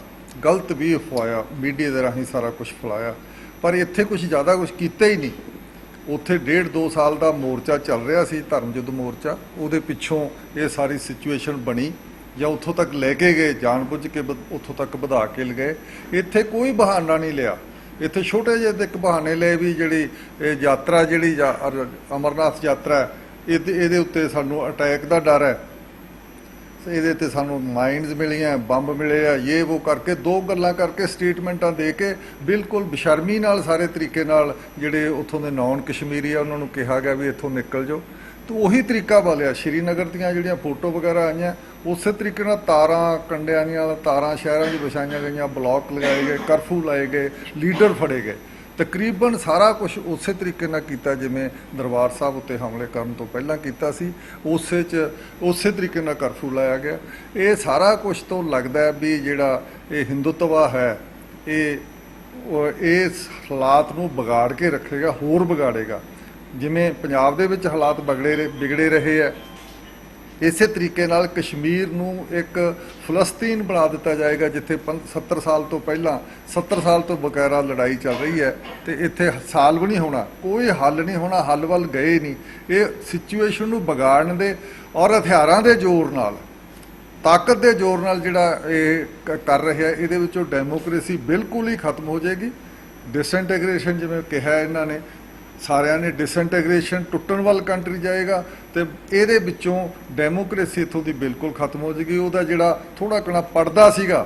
[SPEAKER 5] ਗਲਤ ਵੀ ਅਫਵਾਇਆ, ਮੀਡੀਆ ਦੇ ਰਾਹੀਂ ਸਾਰਾ ਕੁਝ ਫੈਲਾਇਆ, ਪਰ ਇੱਥੇ ਕੁਝ ਜ਼ਿਆਦਾ ਕੁਝ ਕੀਤਾ ਹੀ ਨਹੀਂ। ਉੱਥੇ 1.5-2 ਸਾਲ ਦਾ ਮੋਰਚਾ ਚੱਲ ਰਿਹਾ ਸੀ, ਧਰਮ ਯੁੱਧ ਮੋਰਚਾ, ਉਹਦੇ ਪਿੱਛੋਂ ਇਹ ਸਾਰੀ ਸਿਚੁਏਸ਼ਨ ਬਣੀ ਜਾਂ ਉੱਥੋਂ ਤੱਕ ਲੈ ਕੇ ਗਏ, ਜਾਣਬੁੱਝ ਕੇ ਉੱਥੋਂ ਤੱਕ ਵਧਾ ਕੇ ਲਗਾਏ। ਇੱਥੇ ਕੋਈ ਬਹਾਨਾ ਨਹੀਂ ਲਿਆ, ਇੱਥੇ ਛੋਟੇ ਜਿਹੇ ਇੱਕ ਬਹਾਨੇ ਲਏ ਵੀ ਜਿਹੜੀ ਇਹ ਯਾਤਰਾ ਜਿਹੜੀ ਅਮਰਨਾਥ ਯਾਤਰਾ ਹੈ, ਇਹਦੇ ਉੱਤੇ ਸਾਨੂੰ ਅਟੈਕ ਦਾ ਡਰ ਹੈ, ਇਹਦੇ ਤੇ ਸਾਨੂੰ ਮਾਈਨਸ ਮਿਲੀਆਂ, ਬੰਬ ਮਿਲੇ ਆ, ਇਹ ਉਹ ਕਰਕੇ 2 ਗੱਲਾਂ ਕਰਕੇ ਸਟੇਟਮੈਂਟਾਂ ਦੇ ਕੇ ਬਿਲਕੁਲ ਬੇਸ਼ਰਮੀ ਨਾਲ ਸਾਰੇ ਤਰੀਕੇ ਨਾਲ ਜਿਹੜੇ ਉੱਥੋਂ ਦੇ ਨੌਨ ਕਸ਼ਮੀਰੀ ਆ ਉਹਨਾਂ ਨੂੰ ਕਿਹਾ ਗਿਆ ਵੀ ਇੱਥੋਂ ਨਿਕਲ ਜਾਓ। ਤੇ ਉਹੀ ਤਰੀਕਾ ਵਾਲਿਆ ਸ਼੍ਰੀਨਗਰ ਦੀਆਂ ਜਿਹੜੀਆਂ ਫੋਟੋ ਵਗੈਰਾ ਆਈਆਂ, ਉਸੇ ਤਰੀਕੇ ਨਾਲ ਤਾਰਾਂ ਕੰਡਿਆਂ ਦੀਆਂ ਤਾਰਾਂ ਸ਼ਹਿਰਾਂ 'ਚ ਵਿਛਾਈਆਂ ਗਈਆਂ, ਬਲੌਕ ਲਗਾਏ ਗਏ, ਕਰਫਿਊ ਲਾਏ ਗਏ, ਲੀਡਰ ਫੜੇ ਗਏ। ਤਕਰੀਬਨ ਸਾਰਾ ਕੁਝ ਉਸੇ ਤਰੀਕੇ ਨਾਲ ਕੀਤਾ ਜਿਵੇਂ ਦਰਬਾਰ ਸਾਹਿਬ ਉੱਤੇ ਹਮਲੇ ਕਰਨ ਤੋਂ ਪਹਿਲਾਂ ਕੀਤਾ ਸੀ, ਉਸੇ ਤਰੀਕੇ ਨਾਲ ਕਰਫਿਊ ਲਾਇਆ ਗਿਆ। ਇਹ ਸਾਰਾ ਕੁਝ ਤੋਂ ਲੱਗਦਾ ਵੀ ਜਿਹੜਾ ਇਹ ਹਿੰਦੂਤਵਾ ਹੈ ਇਹ ਇਸ ਹਾਲਾਤ ਨੂੰ ਵਿਗਾੜ ਕੇ ਰੱਖੇਗਾ, ਹੋਰ ਵਿਗਾੜੇਗਾ। ਜਿਵੇਂ ਪੰਜਾਬ ਦੇ ਵਿੱਚ ਹਾਲਾਤ ਵਿਗੜੇ ਰਹੇ ਹੈ, ਇਸੇ ਤਰੀਕੇ ਨਾਲ ਕਸ਼ਮੀਰ ਨੂੰ ਇੱਕ ਫਲਸਤੀਨ ਬਣਾ ਦਿੱਤਾ ਜਾਏਗਾ ਜਿੱਥੇ 70 ਸਾਲ ਤੋਂ ਪਹਿਲਾਂ 70 ਸਾਲ ਤੋਂ ਬਕਾਇਦਾ ਲੜਾਈ ਚੱਲ ਰਹੀ ਹੈ ਤੇ ਇੱਥੇ ਸਾਲ ਵੀ ਨਹੀਂ ਹੋਣਾ, ਕੋਈ ਹੱਲ ਨਹੀਂ ਹੋਣਾ, ਹੱਲ ਵੱਲ ਗਏ ਨਹੀਂ। ਇਹ ਸਿਚੁਏਸ਼ਨ ਨੂੰ ਵਿਗਾੜਨ ਦੇ ਔਰ ਹਥਿਆਰਾਂ ਦੇ ਜ਼ੋਰ ਨਾਲ, ਤਾਕਤ ਦੇ ਜ਼ੋਰ ਨਾਲ ਜਿਹੜਾ ਇਹ ਕਰ ਰਿਹਾ, ਇਹਦੇ ਵਿੱਚੋਂ ਡੈਮੋਕ੍ਰੇਸੀ ਬਿਲਕੁਲ ਹੀ ਖਤਮ ਹੋ ਜਾਏਗੀ। ਡਿਸਇੰਟੀਗ੍ਰੇਸ਼ਨ ਜਿਵੇਂ ਕਿਹਾ ਇਹਨਾਂ ਨੇ ਸਾਰਿਆਂ ਨੇ, ਡਿਸਇੰਟੀਗ੍ਰੇਸ਼ਨ ਟੁੱਟਣ ਵੱਲ ਕੰਟਰੀ ਜਾਏਗਾ ਤੇ ਇਹਦੇ ਵਿੱਚੋਂ ਡੈਮੋਕ੍ਰੇਸੀ ਇੱਥੋਂ ਦੀ ਬਿਲਕੁਲ ਖਤਮ ਹੋ ਜਾਏਗੀ। ਉਹਦਾ ਜਿਹੜਾ ਥੋੜਾ ਕਣਾ ਪੜਦਾ ਸੀਗਾ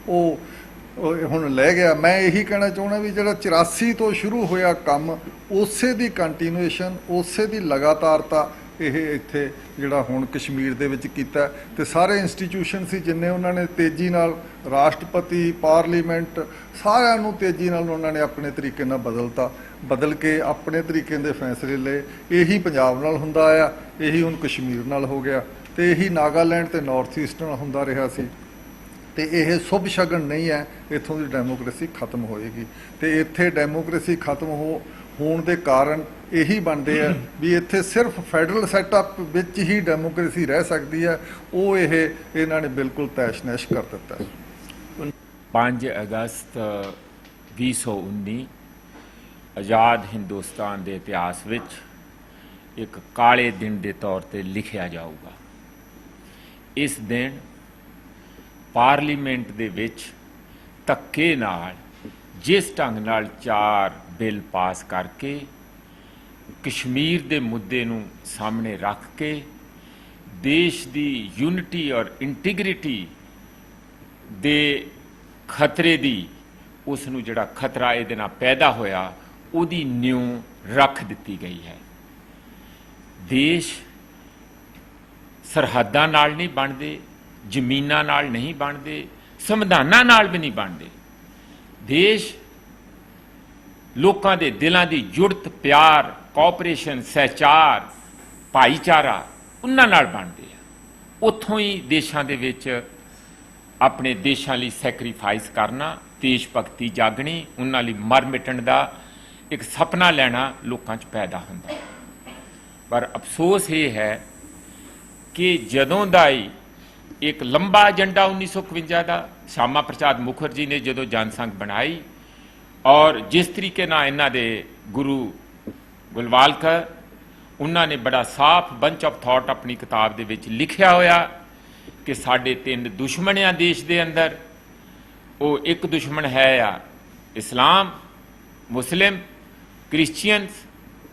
[SPEAKER 5] ਉਹ ਹੁਣ ਲੈ ਗਿਆ। ਮੈਂ ਇਹੀ ਕਹਿਣਾ ਚਾਹੁੰਦਾ ਵੀ ਜਿਹੜਾ 84 ਤੋਂ ਸ਼ੁਰੂ ਹੋਇਆ ਕੰਮ, ਉਸੇ ਦੀ ਕੰਟੀਨਿਊਏਸ਼ਨ, ਉਸੇ ਦੀ ਲਗਾਤਾਰਤਾ ਇਹ ਇੱਥੇ ਜਿਹੜਾ ਹੁਣ ਕਸ਼ਮੀਰ ਦੇ ਵਿੱਚ ਕੀਤਾ। ਤੇ ਸਾਰੇ ਇੰਸਟੀਟਿਊਸ਼ਨ ਸੀ ਜਿੰਨੇ ਉਹਨਾਂ ਨੇ ਤੇਜ਼ੀ ਨਾਲ, ਰਾਸ਼ਟਰਪਤੀ, ਪਾਰਲੀਮੈਂਟ, ਸਾਰਿਆਂ ਨੂੰ ਤੇਜ਼ੀ ਨਾਲ ਉਹਨਾਂ ਨੇ ਆਪਣੇ ਤਰੀਕੇ ਨਾਲ ਬਦਲ ਕੇ ਆਪਣੇ ਤਰੀਕੇ ਦੇ ਫੈਸਲੇ ਲਏ। ਇਹੀ ਪੰਜਾਬ ਨਾਲ ਹੁੰਦਾ ਆ, ਇਹੀ ਹੁਣ ਕਸ਼ਮੀਰ ਨਾਲ ਹੋ ਗਿਆ ਤੇ ਇਹੀ ਨਾਗਾਲੈਂਡ ਤੇ ਨਾਰਥ ਈਸਟ ਨਾਲ ਹੁੰਦਾ ਰਿਹਾ ਸੀ। ਤੇ ਇਹ ਸ਼ੁਭ ਸ਼ਗਨ ਨਹੀਂ ਹੈ, ਇੱਥੋਂ ਦੀ ਡੈਮੋਕ੍ਰੇਸੀ ਖਤਮ ਹੋਏਗੀ। ਤੇ ਇੱਥੇ ਡੈਮੋਕ੍ਰੇਸੀ ਖਤਮ ਹੋਣ ਦੇ ਕਾਰਨ ਇਹੀ ਬਣਦੇ ਆ ਵੀ ਇੱਥੇ ਸਿਰਫ ਫੈਡਰਲ ਸੈਟਅਪ ਵਿੱਚ ਹੀ ਡੈਮੋਕ੍ਰੇਸੀ ਰਹਿ ਸਕਦੀ ਹੈ। ਉਹ ਇਹਨਾਂ ਨੇ ਬਿਲਕੁਲ ਤੈਸ਼-ਨੈਸ਼ ਕਰ ਦਿੱਤਾ।
[SPEAKER 6] 5 ਅਗਸਤ 2019 ਆਜ਼ਾਦ ਹਿੰਦੁਸਤਾਨ ਦੇ ਇਤਿਹਾਸ ਵਿੱਚ ਇੱਕ ਕਾਲੇ ਦਿਨ ਦੇ ਤੌਰ ਤੇ ਲਿਖਿਆ ਜਾਊਗਾ। ਇਸ ਦਿਨ ਪਾਰਲੀਮੈਂਟ ਦੇ ਵਿੱਚ ਧੱਕੇ ਨਾਲ ਜਿਸ ਢੰਗ ਨਾਲ 4 ਬਿੱਲ ਪਾਸ ਕਰਕੇ ਕਸ਼ਮੀਰ ਦੇ ਮੁੱਦੇ ਨੂੰ ਸਾਹਮਣੇ ਰੱਖ ਕੇ ਦੇਸ਼ ਦੀ ਯੂਨਿਟੀ ਔਰ ਇੰਟੀਗ੍ਰਿਟੀ ਦੇ ਖਤਰੇ ਦੀ, ਉਸ ਨੂੰ ਜਿਹੜਾ ਖਤਰਾ ਇਹਦੇ ਨਾਲ ਪੈਦਾ ਹੋਇਆ, ਉਹਦੀ ਨਿਊ ਰੱਖ ਦਿੱਤੀ ਗਈ ਹੈ। ਦੇਸ਼ ਸਰਹੱਦਾਂ ਨਾਲ ਨਹੀਂ ਬਣਦੇ, ਜ਼ਮੀਨਾਂ ਨਾਲ ਨਹੀਂ ਬਣਦੇ, ਸੰਵਿਧਾਨਾਂ ਨਾਲ ਵੀ ਨਹੀਂ ਬਣਦੇ। ਦੇਸ਼ ਲੋਕਾਂ ਦੇ ਦਿਲਾਂ ਦੀ ਜੁੜਤ, ਪਿਆਰ, ਕੋਆਪਰੇਸ਼ਨ, ਸਹਿਚਾਰ, ਭਾਈਚਾਰਾ ਉਹਨਾਂ ਨਾਲ ਬਣਦੇ ਆ। ਉੱਥੋਂ ਹੀ ਦੇਸ਼ਾਂ ਦੇ ਵਿੱਚ ਆਪਣੇ ਦੇਸ਼ਾਂ ਲਈ ਸੈਕਰੀਫਾਈਸ ਕਰਨਾ, ਦੇਸ਼ ਭਗਤੀ ਜਾਗਣੀ, ਉਹਨਾਂ ਲਈ ਮਰ ਮਿਟਣ ਦਾ ਇੱਕ ਸੁਪਨਾ ਲੈਣਾ ਲੋਕਾਂ 'ਚ ਪੈਦਾ ਹੁੰਦਾ। ਪਰ ਅਫਸੋਸ ਇਹ ਹੈ ਕਿ ਜਦੋਂ ਦਾ ਹੀ ਇੱਕ ਲੰਬਾ ਏਜੰਡਾ 1951 ਦਾ ਸ਼ਾਮਾ ਪ੍ਰਸਾਦ ਮੁਖਰਜੀ ਨੇ ਜਦੋਂ ਜਨਸੰਘ ਬਣਾਈ ਔਰ ਜਿਸ ਤਰੀਕੇ ਨਾਲ ਇਹਨਾਂ ਦੇ ਗੁਰੂ ਗੁਲਵਾਲਕਰ ਉਹਨਾਂ ਨੇ ਬੜਾ ਸਾਫ਼ ਬੰਚ ਆਫ ਥਾਟ ਆਪਣੀ ਕਿਤਾਬ ਦੇ ਵਿੱਚ ਲਿਖਿਆ ਹੋਇਆ ਕਿ ਸਾਡੇ 3 ਦੁਸ਼ਮਣ ਆ ਦੇਸ਼ ਦੇ ਅੰਦਰ। ਉਹ ਇੱਕ ਦੁਸ਼ਮਣ ਹੈ ਆ ਇਸਲਾਮ, ਮੁਸਲਿਮ, ਕ੍ਰਿਸਚੀਅਨਸ,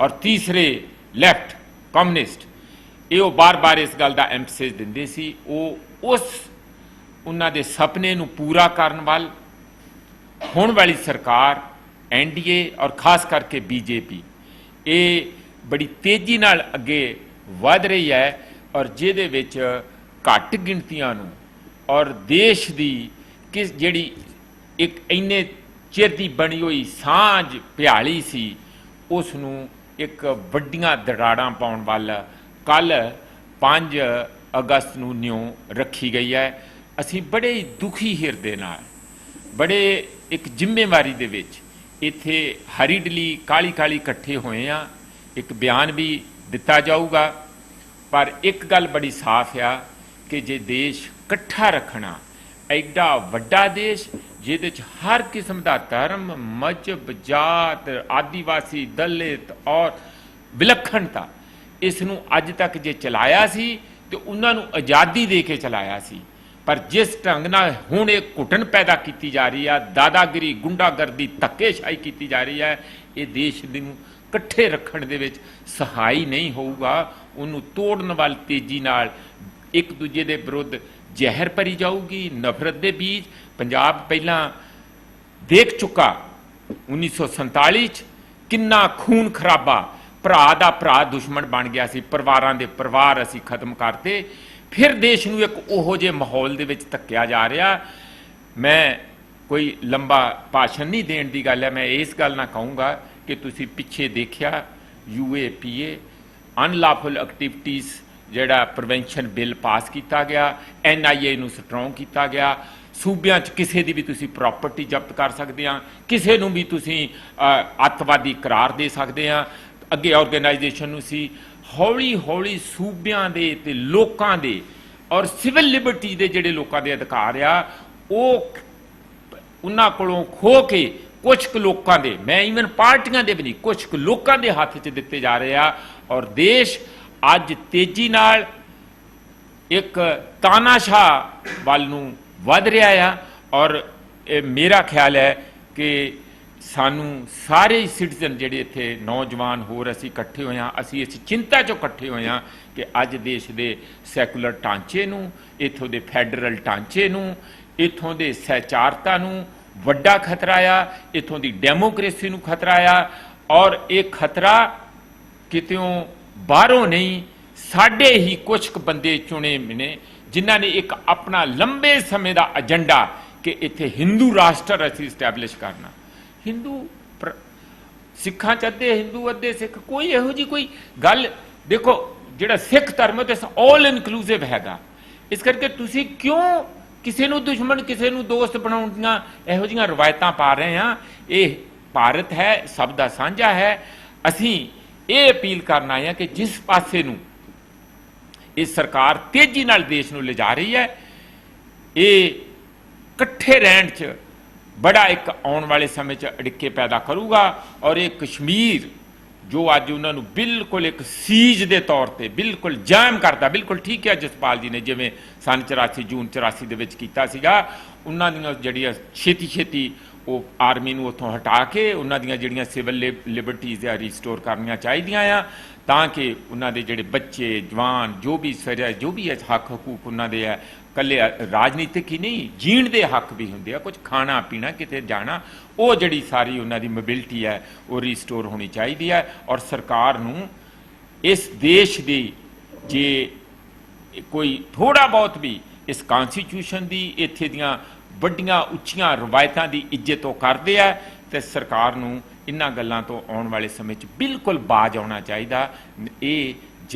[SPEAKER 6] ਔਰ ਤੀਸਰੇ ਲੈਫਟ ਕਮਿਊਨਿਸਟ। ਇਹ ਉਹ ਬਾਰ-ਬਾਰ ਇਸ ਗੱਲ ਦਾ ਐਮਫਸਿਸ ਦਿੰਦੇ ਸੀ। ਉਹ ਉਹਨਾਂ ਦੇ ਸੁਪਨੇ ਨੂੰ ਪੂਰਾ ਕਰਨ ਵੱਲ ਹੋਣ ਵਾਲੀ ਸਰਕਾਰ NDA ਔਰ ਖਾਸ ਕਰਕੇ BJP ਇਹ ਬੜੀ ਤੇਜ਼ੀ ਨਾਲ ਅੱਗੇ ਵਧ ਰਹੀ ਹੈ, ਔਰ ਜਿਹਦੇ ਵਿੱਚ ਘੱਟ ਗਿਣਤੀਆਂ ਨੂੰ ਔਰ ਦੇਸ਼ ਦੀ ਜਿਹੜੀ ਇੱਕ ਇੰਨੇ ਚਿਰ ਦੀ ਬਣੀ ਹੋਈ ਸਾਂਝ ਭਿਆਲੀ ਸੀ ਉਸ ਨੂੰ ਇੱਕ ਵੱਡੀਆਂ ਦਰਾੜਾਂ ਪਾਉਣ ਵੱਲ ਕੱਲ 5 ਅਗਸਤ ਨੂੰ ਨਿਉ ਰੱਖੀ ਗਈ ਹੈ। ਅਸੀਂ ਬੜੇ ਦੁਖੀ ਹਿਰਦੇ ਨਾਲ, ਬੜੇ ਇੱਕ ਜ਼ਿੰਮੇਵਾਰੀ ਦੇ ਵਿੱਚ ਇੱਥੇ ਹਰੀਡਲੀ ਕਾਲੀ ਕਾਲੀ ਇਕੱਠੇ ਹੋਏ ਆ। ਇੱਕ ਬਿਆਨ ਵੀ ਦਿੱਤਾ ਜਾਊਗਾ, ਪਰ ਇੱਕ ਗੱਲ ਬੜੀ ਸਾਫ਼ ਆ ਕਿ ਜੇ ਦੇਸ਼ ਇਕੱਠਾ ਰੱਖਣਾ, ਐਡਾ ਵੱਡਾ ਦੇਸ਼ ਜਿਹਦੇ 'ਚ ਹਰ ਕਿਸਮ ਦਾ ਧਰਮ, ਮਜ਼ਹਬ, ਜਾਤ, ਆਦੀਵਾਸੀ, ਦਲਿਤ ਔਰ ਵਿਲੱਖਣਤਾ, ਇਸ ਨੂੰ ਅੱਜ ਤੱਕ ਜੇ ਚਲਾਇਆ ਸੀ ਤੇ ਉਹਨਾਂ ਨੂੰ ਆਜ਼ਾਦੀ ਦੇ ਕੇ ਚਲਾਇਆ ਸੀ। ਪਰ ਜਿਸ ਢੰਗ ਨਾਲ ਹੁਣ ਇਹ ਘੁਟਨ ਪੈਦਾ ਕੀਤੀ ਜਾ ਰਹੀ ਆ, ਦਾਦਾਗਿਰੀ, ਗੁੰਡਾਗਰਦੀ, ਧੱਕੇਸ਼ਾਹੀ ਕੀਤੀ ਜਾ ਰਹੀ ਹੈ, ਇਹ ਦੇਸ਼ ਨੂੰ ਇਕੱਠੇ ਰੱਖਣ ਦੇ ਵਿੱਚ ਸਹਾਈ ਨਹੀਂ ਹੋਊਗਾ। ਉਹਨੂੰ ਤੋੜਨ ਵੱਲ ਤੇਜ਼ੀ ਨਾਲ ਇੱਕ ਦੂਜੇ ਦੇ ਵਿਰੁੱਧ ਜ਼ਹਿਰ ਭਰੀ ਜਾਊਗੀ, ਨਫ਼ਰਤ ਦੇ ਬੀਜ। ਪੰਜਾਬ ਪਹਿਲਾਂ ਦੇਖ ਚੁੱਕਾ 1947 'ਚ ਕਿੰਨਾ ਖੂਨ ਖਰਾਬਾ, ਭਰਾ ਦਾ ਭਰਾ ਦੁਸ਼ਮਣ ਬਣ ਗਿਆ ਸੀ, ਪਰਿਵਾਰਾਂ ਦੇ ਪਰਿਵਾਰ ਅਸੀਂ ਖਤਮ ਕਰਤੇ। ਫਿਰ ਦੇਸ਼ ਨੂੰ ਇੱਕ ਉਹੋ ਜਿਹੇ ਮਾਹੌਲ ਦੇ ਵਿੱਚ ਧੱਕਿਆ ਜਾ ਰਿਹਾ। ਮੈਂ ਕੋਈ ਲੰਬਾ ਭਾਸ਼ਣ ਨਹੀਂ ਦੇਣ ਦੀ ਗੱਲ ਹੈ, ਮੈਂ ਇਸ ਗੱਲ ਨਾਲ ਕਹੂੰਗਾ ਕਿ ਤੁਸੀਂ ਪਿੱਛੇ ਦੇਖਿਆ UAPA ਅਨਲੌਫੁਲ ਐਕਟੀਵਿਟੀਜ਼ ਜਿਹੜਾ ਪ੍ਰੀਵੈਂਸ਼ਨ ਬਿੱਲ ਪਾਸ ਕੀਤਾ ਗਿਆ, NIA ਨੂੰ ਸਟਰੋਂਗ ਕੀਤਾ ਗਿਆ। ਸੂਬਿਆਂ 'ਚ ਕਿਸੇ ਦੀ ਵੀ ਤੁਸੀਂ ਪ੍ਰਾਪਰਟੀ ਜ਼ਬਤ ਕਰ ਸਕਦੇ ਆ, ਕਿਸੇ ਨੂੰ ਵੀ ਤੁਸੀਂ ਅੱਤਵਾਦੀ ਕਰਾਰ ਦੇ ਸਕਦੇ ਆ। ਅੱਗੇ ਆਰਗੇਨਾਈਜੇਸ਼ਨ ਨੂੰ ਸੀ ਹੌਲੀ ਹੌਲੀ ਸੂਬਿਆਂ ਦੇ ਤੇ ਲੋਕਾਂ ਦੇ ਔਰ ਸਿਵਲ ਲਿਬਰਟੀ ਦੇ ਜਿਹੜੇ ਲੋਕਾਂ ਦੇ ਅਧਿਕਾਰ ਆ ਉਹ ਉਹਨਾਂ ਕੋਲੋਂ ਖੋ ਕੇ ਕੁਝ ਕੁ ਲੋਕਾਂ ਦੇ, ਮੈਂ ਈਵਨ ਪਾਰਟੀਆਂ ਦੇ ਵੀ ਨਹੀਂ, ਕੁਝ ਕੁ ਲੋਕਾਂ ਦੇ ਹੱਥ 'ਚ ਦਿੱਤੇ ਜਾ ਰਹੇ ਆ। ਔਰ ਦੇਸ਼ ਅੱਜ ਤੇਜ਼ੀ ਨਾਲ ਇੱਕ ਤਾਨਾਸ਼ਾਹ ਵੱਲ ਨੂੰ ਵੱਧ ਰਿਹਾ ਆ। ਔਰ ਮੇਰਾ ਖਿਆਲ ਹੈ ਕਿ ਸਾਨੂੰ ਸਾਰੇ ਸਿਟੀਜ਼ਨ ਜਿਹੜੇ ਇੱਥੇ ਨੌਜਵਾਨ ਹੋਰ ਅਸੀਂ ਇਕੱਠੇ ਹੋਏ ਹਾਂ, ਅਸੀਂ ਇਸ ਚਿੰਤਾ 'ਚੋਂ ਇਕੱਠੇ ਹੋਏ ਹਾਂ ਕਿ ਅੱਜ ਦੇਸ਼ ਦੇ ਸੈਕੂਲਰ ਢਾਂਚੇ ਨੂੰ, ਇੱਥੋਂ ਦੇ ਫੈਡਰਲ ਢਾਂਚੇ ਨੂੰ, ਇੱਥੋਂ ਦੇ ਸਹਿਚਾਰਤਾ ਨੂੰ ਵੱਡਾ ਖਤਰਾ ਆ, ਇੱਥੋਂ ਦੀ ਡੈਮੋਕ੍ਰੇਸੀ ਨੂੰ ਖਤਰਾ ਆ। ਔਰ ਇਹ ਖਤਰਾ ਕਿਤਿਓਂ ਬਾਹਰੋਂ ਨਹੀਂ, ਸਾਡੇ ਹੀ ਕੁਝ ਕੁ ਬੰਦੇ ਚੁਣੇ ਨੇ ਜਿਨ੍ਹਾਂ ਨੇ ਇੱਕ ਆਪਣਾ ਲੰਬੇ ਸਮੇਂ ਦਾ ਏਜੰਡਾ ਕਿ ਇੱਥੇ ਹਿੰਦੂ ਰਾਸ਼ਟਰ ਅਸੀਂ ਸਟੈਬਲਿਸ਼ ਕਰਨਾ। ਹਿੰਦੂ ਸਿੱਖਾਂ 'ਚ ਅੱਧੇ ਹਿੰਦੂ ਅੱਧੇ ਸਿੱਖ, ਕੋਈ ਇਹੋ ਜਿਹੀ ਕੋਈ ਗੱਲ ਦੇਖੋ, ਜਿਹੜਾ ਸਿੱਖ ਧਰਮ ਤੇ ਆਲ ਇਨਕਲੂਸਿਵ ਹੈਗਾ। ਇਸ ਕਰਕੇ ਤੁਸੀਂ ਕਿਉਂ ਕਿਸੇ ਨੂੰ ਦੁਸ਼ਮਣ ਕਿਸੇ ਨੂੰ ਦੋਸਤ ਬਣਾਉਣ ਦੀਆਂ ਇਹੋ ਜਿਹੀਆਂ ਰਵਾਇਤਾਂ ਪਾ ਰਹੇ ਆ? ਇਹ ਭਾਰਤ ਹੈ, ਸਭ ਦਾ ਸਾਂਝਾ ਹੈ। ਅਸੀਂ ਇਹ ਅਪੀਲ ਕਰਨ ਆਏ ਆ ਕਿ ਜਿਸ ਪਾਸੇ ਨੂੰ ਇਹ ਸਰਕਾਰ ਤੇਜ਼ੀ ਨਾਲ ਦੇਸ਼ ਨੂੰ ਲਿਜਾ ਰਹੀ ਹੈ, ਇਹ ਇਕੱਠੇ ਰਹਿਣ 'ਚ ਬੜਾ ਇੱਕ ਆਉਣ ਵਾਲੇ ਸਮੇਂ 'ਚ ਅੜਿੱਕੇ ਪੈਦਾ ਕਰੂਗਾ। ਔਰ ਇਹ ਕਸ਼ਮੀਰ ਜੋ ਅੱਜ ਉਹਨਾਂ ਨੂੰ ਬਿਲਕੁਲ ਇੱਕ ਸੀਜ ਦੇ ਤੌਰ ਤੇ ਬਿਲਕੁਲ ਜਾਮ ਕਰਦਾ, ਬਿਲਕੁਲ ਠੀਕ ਹੈ ਜਸਪਾਲ ਜੀ ਨੇ ਜਿਵੇਂ ਸੰਨ 84 ਜੂਨ 84 ਦੇ ਵਿੱਚ ਕੀਤਾ ਸੀਗਾ, ਉਹਨਾਂ ਦੀਆਂ ਜਿਹੜੀਆਂ ਛੇਤੀ ਉਹ ਆਰਮੀ ਨੂੰ ਉੱਥੋਂ ਹਟਾ ਕੇ ਉਹਨਾਂ ਦੀਆਂ ਜਿਹੜੀਆਂ ਸਿਵਲ ਲਿਬਰਟੀਜ਼ ਆ ਰੀਸਟੋਰ ਕਰਨੀਆਂ ਚਾਹੀਦੀਆਂ ਆ, ਤਾਂ ਕਿ ਉਹਨਾਂ ਦੇ ਜਿਹੜੇ ਬੱਚੇ ਜਵਾਨ ਜੋ ਵੀ ਜੋ ਵੀ ਹੱਕ ਹਕੂਕ ਉਹਨਾਂ ਦੇ ਆ, ਇਕੱਲੇ ਰਾਜਨੀਤਿਕ ਹੀ ਨਹੀਂ, ਜੀਣ ਦੇ ਹੱਕ ਵੀ ਹੁੰਦੇ ਆ, ਕੁਝ ਖਾਣਾ ਪੀਣਾ, ਕਿਤੇ ਜਾਣਾ, ਉਹ ਜਿਹੜੀ ਸਾਰੀ ਉਹਨਾਂ ਦੀ ਮੋਬਿਲਿਟੀ ਹੈ ਉਹ ਰੀਸਟੋਰ ਹੋਣੀ ਚਾਹੀਦੀ ਹੈ। ਔਰ ਸਰਕਾਰ ਨੂੰ ਇਸ ਦੇਸ਼ ਦੀ ਜੇ ਕੋਈ ਥੋੜਾ ਬਹੁਤ ਵੀ ਇਸ ਕਨਸਟੀਟਿਊਸ਼ਨ ਦੀ, ਇੱਥੇ ਦੀਆਂ ਵੱਡੀਆਂ ਉੱਚੀਆਂ ਰਵਾਇਤਾਂ ਦੀ ਇੱਜ਼ਤ ਉਹ ਕਰਦੇ ਆ, ਤੇ ਸਰਕਾਰ ਨੂੰ ਇਹਨਾਂ ਗੱਲਾਂ ਤੋਂ ਆਉਣ ਵਾਲੇ ਸਮੇਂ 'ਚ ਬਿਲਕੁਲ ਬਾਜ਼ ਆਉਣਾ ਚਾਹੀਦਾ। ਇਹ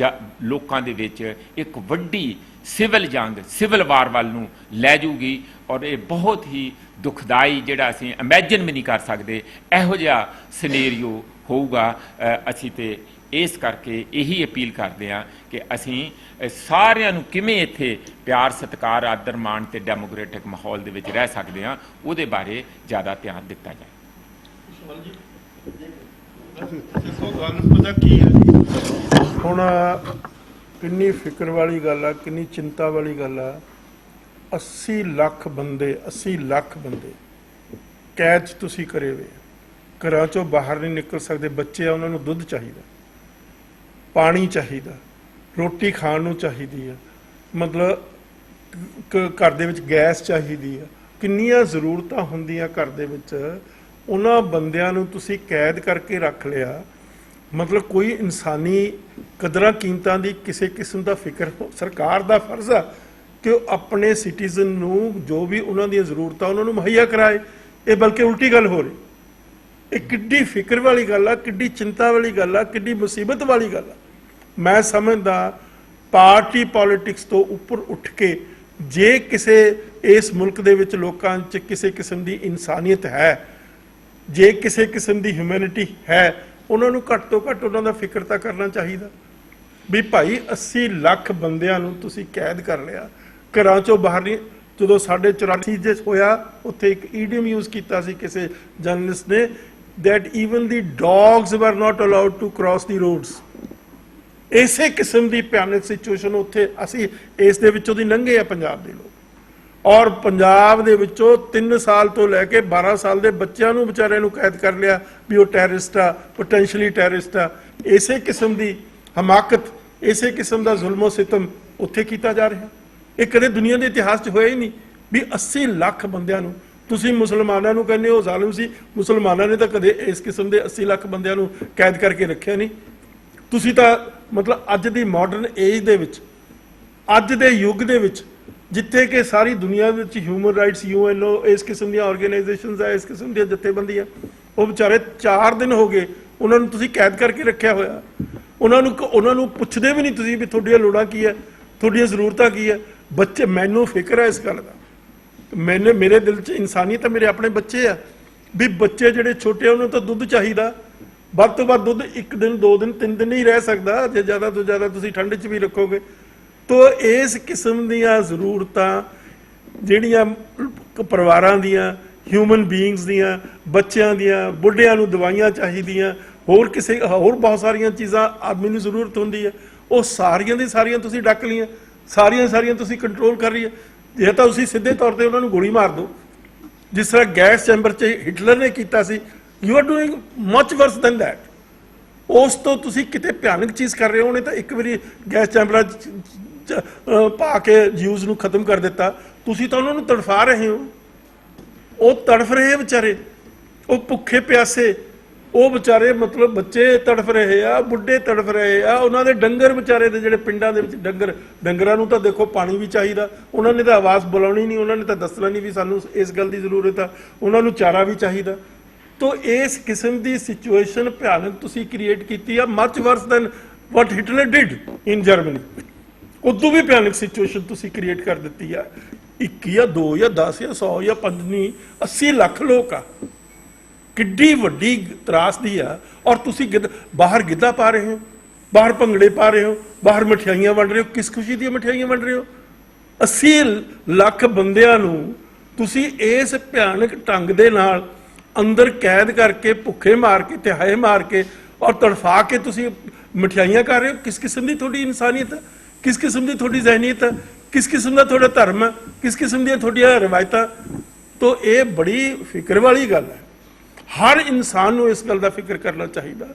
[SPEAKER 6] ਲੋਕਾਂ ਦੇ ਵਿੱਚ ਇੱਕ ਵੱਡੀ ਸਿਵਲ ਜੰਗ, ਸਿਵਲ ਵਾਰ ਵੱਲ ਨੂੰ ਲੈ ਜੂਗੀ। ਔਰ ਇਹ ਬਹੁਤ ਹੀ ਦੁਖਦਾਈ, ਜਿਹੜਾ ਅਸੀਂ ਇਮੈਜਿਨ ਵੀ ਨਹੀਂ ਕਰ ਸਕਦੇ, ਇਹੋ ਜਿਹਾ ਸਿਨੇਰੀਓ ਹੋਊਗਾ। ਅਸੀਂ ਤੇ ਇਸ ਕਰਕੇ ਇਹੀ ਅਪੀਲ ਕਰਦੇ ਹਾਂ ਕਿ ਅਸੀਂ ਸਾਰਿਆਂ ਨੂੰ ਕਿਵੇਂ ਇੱਥੇ ਪਿਆਰ, ਸਤਿਕਾਰ, ਆਦਰ ਮਾਣ ਤੇ ਡੈਮੋਕ੍ਰੈਟਿਕ ਮਾਹੌਲ ਦੇ ਵਿੱਚ ਰਹਿ ਸਕਦੇ ਹਾਂ, ਉਹਦੇ ਬਾਰੇ ਜ਼ਿਆਦਾ ਧਿਆਨ ਦਿੱਤਾ ਜਾਏ।
[SPEAKER 2] ਦੇਖੋ ਗੱਲ ਪਤਾ ਕੀ ਹੈ, ਹੁਣ ਕਿੰਨੀ ਫਿਕਰ ਵਾਲੀ ਗੱਲ ਆ, ਕਿੰਨੀ ਚਿੰਤਾ ਵਾਲੀ ਗੱਲ ਆ। 80 ਲੱਖ ਬੰਦੇ ਕੈਦ 'ਚ ਤੁਸੀਂ ਕਰੇ ਹੋਏ, ਘਰਾਂ ਚੋਂ ਬਾਹਰ ਨਹੀਂ ਨਿਕਲ ਸਕਦੇ। ਬੱਚੇ ਆ, ਉਹਨਾਂ ਨੂੰ ਦੁੱਧ ਚਾਹੀਦਾ, ਪਾਣੀ ਚਾਹੀਦਾ, ਰੋਟੀ ਖਾਣ ਨੂੰ ਚਾਹੀਦੀ ਆ, ਮਤਲਬ ਘਰ ਦੇ ਵਿੱਚ ਗੈਸ ਚਾਹੀਦੀ ਆ, ਕਿੰਨੀਆਂ ਜ਼ਰੂਰਤਾਂ ਹੁੰਦੀਆਂ ਘਰ ਦੇ ਵਿੱਚ। ਉਹਨਾਂ ਬੰਦਿਆਂ ਨੂੰ ਤੁਸੀਂ ਕੈਦ ਕਰਕੇ ਰੱਖ ਲਿਆ, ਮਤਲਬ ਕੋਈ ਇਨਸਾਨੀ ਕਦਰਾਂ ਕੀਮਤਾਂ ਦੀ ਕਿਸੇ ਕਿਸਮ ਦਾ ਫਿਕਰ। ਸਰਕਾਰ ਦਾ ਫਰਜ਼ ਆ ਕਿ ਉਹ ਆਪਣੇ ਸਿਟੀਜ਼ਨ ਨੂੰ ਜੋ ਵੀ ਉਹਨਾਂ ਦੀਆਂ ਜ਼ਰੂਰਤਾਂ ਉਹਨਾਂ ਨੂੰ ਮੁਹੱਈਆ ਕਰਾਏ। ਇਹ ਬਲਕਿ ਉਲਟੀ ਗੱਲ ਹੋ ਰਹੀ। ਇਹ ਕਿੱਡੀ ਫਿਕਰ ਵਾਲੀ ਗੱਲ ਆ, ਕਿੱਡੀ ਚਿੰਤਾ ਵਾਲੀ ਗੱਲ ਆ, ਕਿੱਡੀ ਮੁਸੀਬਤ ਵਾਲੀ ਗੱਲ ਆ। ਮੈਂ ਸਮਝਦਾ ਪਾਰਟੀ ਪੋਲਿਟਿਕਸ ਤੋਂ ਉੱਪਰ ਉੱਠ ਕੇ ਜੇ ਕਿਸੇ ਇਸ ਮੁਲਕ ਦੇ ਵਿੱਚ ਲੋਕਾਂ 'ਚ ਕਿਸੇ ਕਿਸਮ ਦੀ ਇਨਸਾਨੀਅਤ ਹੈ, ਜੇ ਕਿਸੇ ਕਿਸਮ ਦੀ ਹਿਊਮੈਨਿਟੀ ਹੈ, ਉਹਨਾਂ ਨੂੰ ਘੱਟ ਤੋਂ ਘੱਟ ਉਹਨਾਂ ਦਾ ਫਿਕਰ ਤਾਂ ਕਰਨਾ ਚਾਹੀਦਾ ਵੀ ਭਾਈ 80 ਲੱਖ ਬੰਦਿਆਂ ਨੂੰ ਤੁਸੀਂ ਕੈਦ ਕਰ ਲਿਆ, ਘਰਾਂ 'ਚੋਂ ਬਾਹਰ ਨਹੀਂ। ਜਦੋਂ ਸਾਡੇ 84 'ਚ ਹੋਇਆ, ਉੱਥੇ ਇੱਕ ਈਡੀਅਮ ਯੂਜ਼ ਕੀਤਾ ਸੀ ਕਿਸੇ ਜਰਨਲਿਸਟ ਨੇ, that even the dogs were not allowed to cross the roads। ਇਸੇ ਕਿਸਮ ਦੀ ਭਿਆਨਕ ਸਿਚੁਏਸ਼ਨ ਉੱਥੇ ਅਸੀਂ ਇਸ ਦੇ ਵਿੱਚੋਂ ਦੀ ਲੰਘੇ ਆ ਪੰਜਾਬ ਦੇ ਲੋਕ। ਔਰ ਪੰਜਾਬ ਦੇ ਵਿੱਚੋਂ 3 ਸਾਲ ਤੋਂ ਲੈ ਕੇ 12 ਸਾਲ ਦੇ ਬੱਚਿਆਂ ਨੂੰ ਵਿਚਾਰਿਆਂ ਨੂੰ ਕੈਦ ਕਰ ਲਿਆ ਵੀ ਉਹ ਟੈਰਰਿਸਟ ਆ, ਪੋਟੈਂਸ਼ੀਅਲੀ ਟੈਰਰਿਸਟ ਆ। ਇਸੇ ਕਿਸਮ ਦੀ ਹਮਾਕਤ, ਇਸੇ ਕਿਸਮ ਦਾ ਜ਼ੁਲਮੋ ਸਿਤਮ ਉੱਥੇ ਕੀਤਾ ਜਾ ਰਿਹਾ। ਇਹ ਕਦੇ ਦੁਨੀਆ ਦੇ ਇਤਿਹਾਸ 'ਚ ਹੋਇਆ ਹੀ ਨਹੀਂ ਵੀ 80 ਲੱਖ ਬੰਦਿਆਂ ਨੂੰ। ਤੁਸੀਂ ਮੁਸਲਮਾਨਾਂ ਨੂੰ ਕਹਿੰਦੇ ਹੋ ਜ਼ਾਲਿਮ ਸੀ, ਮੁਸਲਮਾਨਾਂ ਨੇ ਤਾਂ ਕਦੇ ਇਸ ਕਿਸਮ ਦੇ 80 ਲੱਖ ਬੰਦਿਆਂ ਨੂੰ ਕੈਦ ਕਰਕੇ ਰੱਖਿਆ ਨਹੀਂ। ਤੁਸੀਂ ਤਾਂ ਮਤਲਬ ਅੱਜ ਦੀ ਮਾਡਰਨ ਏਜ ਦੇ ਵਿੱਚ, ਅੱਜ ਦੇ ਯੁੱਗ ਦੇ ਵਿੱਚ, ਜਿੱਥੇ ਕਿ ਸਾਰੀ ਦੁਨੀਆ ਵਿੱਚ ਹਿਊਮਨ ਰਾਈਟਸ, UNO, ਇਸ ਕਿਸਮ ਦੀਆਂ ਆਰਗੇਨਾਈਜੇਸ਼ਨਸ ਆ, ਇਸ ਕਿਸਮ ਦੀਆਂ ਜਥੇਬੰਦੀਆਂ, ਉਹ ਵਿਚਾਰੇ 4 ਦਿਨ ਹੋ ਗਏ ਉਹਨਾਂ ਨੂੰ ਤੁਸੀਂ ਕੈਦ ਕਰਕੇ ਰੱਖਿਆ ਹੋਇਆ। ਉਹਨਾਂ ਨੂੰ ਪੁੱਛਦੇ ਵੀ ਨਹੀਂ ਤੁਸੀਂ ਵੀ ਤੁਹਾਡੀਆਂ ਲੋੜਾਂ ਕੀ ਹੈ, ਤੁਹਾਡੀਆਂ ਜ਼ਰੂਰਤਾਂ ਕੀ ਹੈ। ਬੱਚੇ, ਮੈਨੂੰ ਫਿਕਰ ਹੈ ਇਸ ਗੱਲ ਦਾ। ਮੇਰੇ ਦਿਲ 'ਚ ਇਨਸਾਨੀਅਤ ਹੈ, ਮੇਰੇ ਆਪਣੇ ਬੱਚੇ ਆ ਵੀ ਬੱਚੇ ਜਿਹੜੇ ਛੋਟੇ ਆ, ਉਹਨਾਂ ਨੂੰ ਤਾਂ ਦੁੱਧ ਚਾਹੀਦਾ। ਵੱਧ ਤੋਂ ਵੱਧ ਦੁੱਧ 1 ਦਿਨ 2 ਦਿਨ 3 ਦਿਨ ਨਹੀਂ ਰਹਿ ਸਕਦਾ, ਜੇ ਜ਼ਿਆਦਾ ਤੋਂ ਜ਼ਿਆਦਾ ਤੁਸੀਂ ਠੰਡ 'ਚ ਵੀ ਰੱਖੋਗੇ। ਤੋ ਇਸ ਕਿਸਮ ਦੀਆਂ ਜ਼ਰੂਰਤਾਂ ਜਿਹੜੀਆਂ ਪਰਿਵਾਰਾਂ ਦੀਆਂ, ਹਿਊਮਨ ਬੀਇੰਗਸ ਦੀਆਂ, ਬੱਚਿਆਂ ਦੀਆਂ, ਬੁੱਢਿਆਂ ਨੂੰ ਦਵਾਈਆਂ ਚਾਹੀਦੀਆਂ, ਹੋਰ ਬਹੁਤ ਸਾਰੀਆਂ ਚੀਜ਼ਾਂ ਆਦਮੀ ਨੂੰ ਜ਼ਰੂਰਤ ਹੁੰਦੀ ਹੈ, ਉਹ ਸਾਰੀਆਂ ਦੀ ਸਾਰੀਆਂ ਤੁਸੀਂ ਡੱਕ ਲਈਆਂ, ਸਾਰੀਆਂ ਤੁਸੀਂ ਕੰਟਰੋਲ ਕਰ ਰਹੀ ਹੈ। ਜੇ ਤਾਂ ਤੁਸੀਂ ਸਿੱਧੇ ਤੌਰ ਤੇ ਉਹਨਾਂ ਨੂੰ ਗੋਲੀ ਮਾਰ ਦਿਓ, ਜਿਸ ਤਰ੍ਹਾਂ ਗੈਸ ਚੈਂਬਰ 'ਚ ਹਿਟਲਰ ਨੇ ਕੀਤਾ ਸੀ, you are doing much worse than that. ਉਸ ਤੋਂ ਤੁਸੀਂ ਕਿਤੇ ਭਿਆਨਕ ਚੀਜ਼ ਕਰ ਰਹੇ ਹੋ। ਉਹਨੇ ਤਾਂ ਇੱਕ ਵਾਰੀ ਗੈਸ ਚੈਂਬਰਾਂ 'ਚ ਪਾ ਕੇ ਜਿਊਜ਼ ਨੂੰ ਖਤਮ ਕਰ ਦਿੱਤਾ, ਤੁਸੀਂ ਤਾਂ ਉਹਨਾਂ ਨੂੰ ਤੜਫਾ ਰਹੇ ਹੋ। ਉਹ ਤੜਫ ਰਹੇ ਵਿਚਾਰੇ, ਉਹ ਭੁੱਖੇ ਪਿਆਸੇ, ਉਹ ਵਿਚਾਰੇ ਮਤਲਬ ਬੱਚੇ ਤੜਫ ਰਹੇ ਆ, ਬੁੱਢੇ ਤੜਫ ਰਹੇ ਆ, ਉਹਨਾਂ ਦੇ ਡੰਗਰ ਵਿਚਾਰੇ ਦੇ ਜਿਹੜੇ ਪਿੰਡਾਂ ਦੇ ਵਿੱਚ ਡੰਗਰਾਂ ਨੂੰ ਤਾਂ ਦੇਖੋ ਪਾਣੀ ਵੀ ਚਾਹੀਦਾ, ਉਹਨਾਂ ਨੇ ਤਾਂ ਆਵਾਜ਼ ਬੁਲਾਉਣੀ ਨਹੀਂ, ਉਹਨਾਂ ਨੇ ਤਾਂ ਦੱਸਣਾ ਨਹੀਂ ਵੀ ਸਾਨੂੰ ਇਸ ਗੱਲ ਦੀ ਜ਼ਰੂਰਤ ਆ, ਉਹਨਾਂ ਨੂੰ ਚਾਰਾ ਵੀ ਚਾਹੀਦਾ। ਤੋ ਇਸ ਕਿਸਮ ਦੀ ਸਿਚੁਏਸ਼ਨ ਭਿਆਨਕ ਤੁਸੀਂ ਕ੍ਰੀਏਟ ਕੀਤੀ ਆ, much worse than what Hitler did in Germany. ਉਦੋਂ ਵੀ ਭਿਆਨਕ ਸਿਚੁਏਸ਼ਨ ਤੁਸੀਂ ਕ੍ਰੀਏਟ ਕਰ ਦਿੱਤੀ ਆ। 1 ਜਾਂ 2 ਜਾਂ 10 ਜਾਂ 100 ਜਾਂ 5 ਨਹੀਂ, 80 ਲੱਖ ਲੋਕ ਆ। ਕਿੱਡੀ ਵੱਡੀ ਤਰਾਸਦੀ ਆ। ਔਰ ਤੁਸੀਂ ਬਾਹਰ ਗਿੱਧਾ ਪਾ ਰਹੇ ਹੋ, ਬਾਹਰ ਭੰਗੜੇ ਪਾ ਰਹੇ ਹੋ, ਬਾਹਰ ਮਠਿਆਈਆਂ ਵੰਡ ਰਹੇ ਹੋ। ਕਿਸ ਖੁਸ਼ੀ ਦੀਆਂ ਮਠਿਆਈਆਂ ਵੰਡ ਰਹੇ ਹੋ? 80 ਲੱਖ ਬੰਦਿਆਂ ਨੂੰ ਤੁਸੀਂ ਇਸ ਭਿਆਨਕ ਢੰਗ ਦੇ ਨਾਲ ਅੰਦਰ ਕੈਦ ਕਰਕੇ, ਭੁੱਖੇ ਮਾਰ ਕੇ, ਤਿਹਾਏ ਮਾਰ ਕੇ ਔਰ ਤੜਫਾ ਕੇ ਤੁਸੀਂ ਮਠਿਆਈਆਂ ਕਰ ਰਹੇ ਹੋ। ਕਿਸ ਕਿਸਮ ਦੀ ਤੁਹਾਡੀ ਇਨਸਾਨੀਅਤ ਹੈ? ਕਿਸ ਕਿਸਮ ਦੀ ਤੁਹਾਡੀ ਜ਼ਹਿਨੀਅਤ ਹੈ? ਕਿਸ ਕਿਸਮ ਦਾ ਤੁਹਾਡਾ ਧਰਮ ਹੈ? ਕਿਸ ਕਿਸਮ ਦੀਆਂ ਤੁਹਾਡੀਆਂ ਰਵਾਇਤਾਂ? ਤੋ ਇਹ ਬੜੀ ਫਿਕਰ ਵਾਲੀ ਗੱਲ ਹੈ। ਹਰ ਇਨਸਾਨ ਨੂੰ ਇਸ ਗੱਲ ਦਾ ਫਿਕਰ ਕਰਨਾ ਚਾਹੀਦਾ।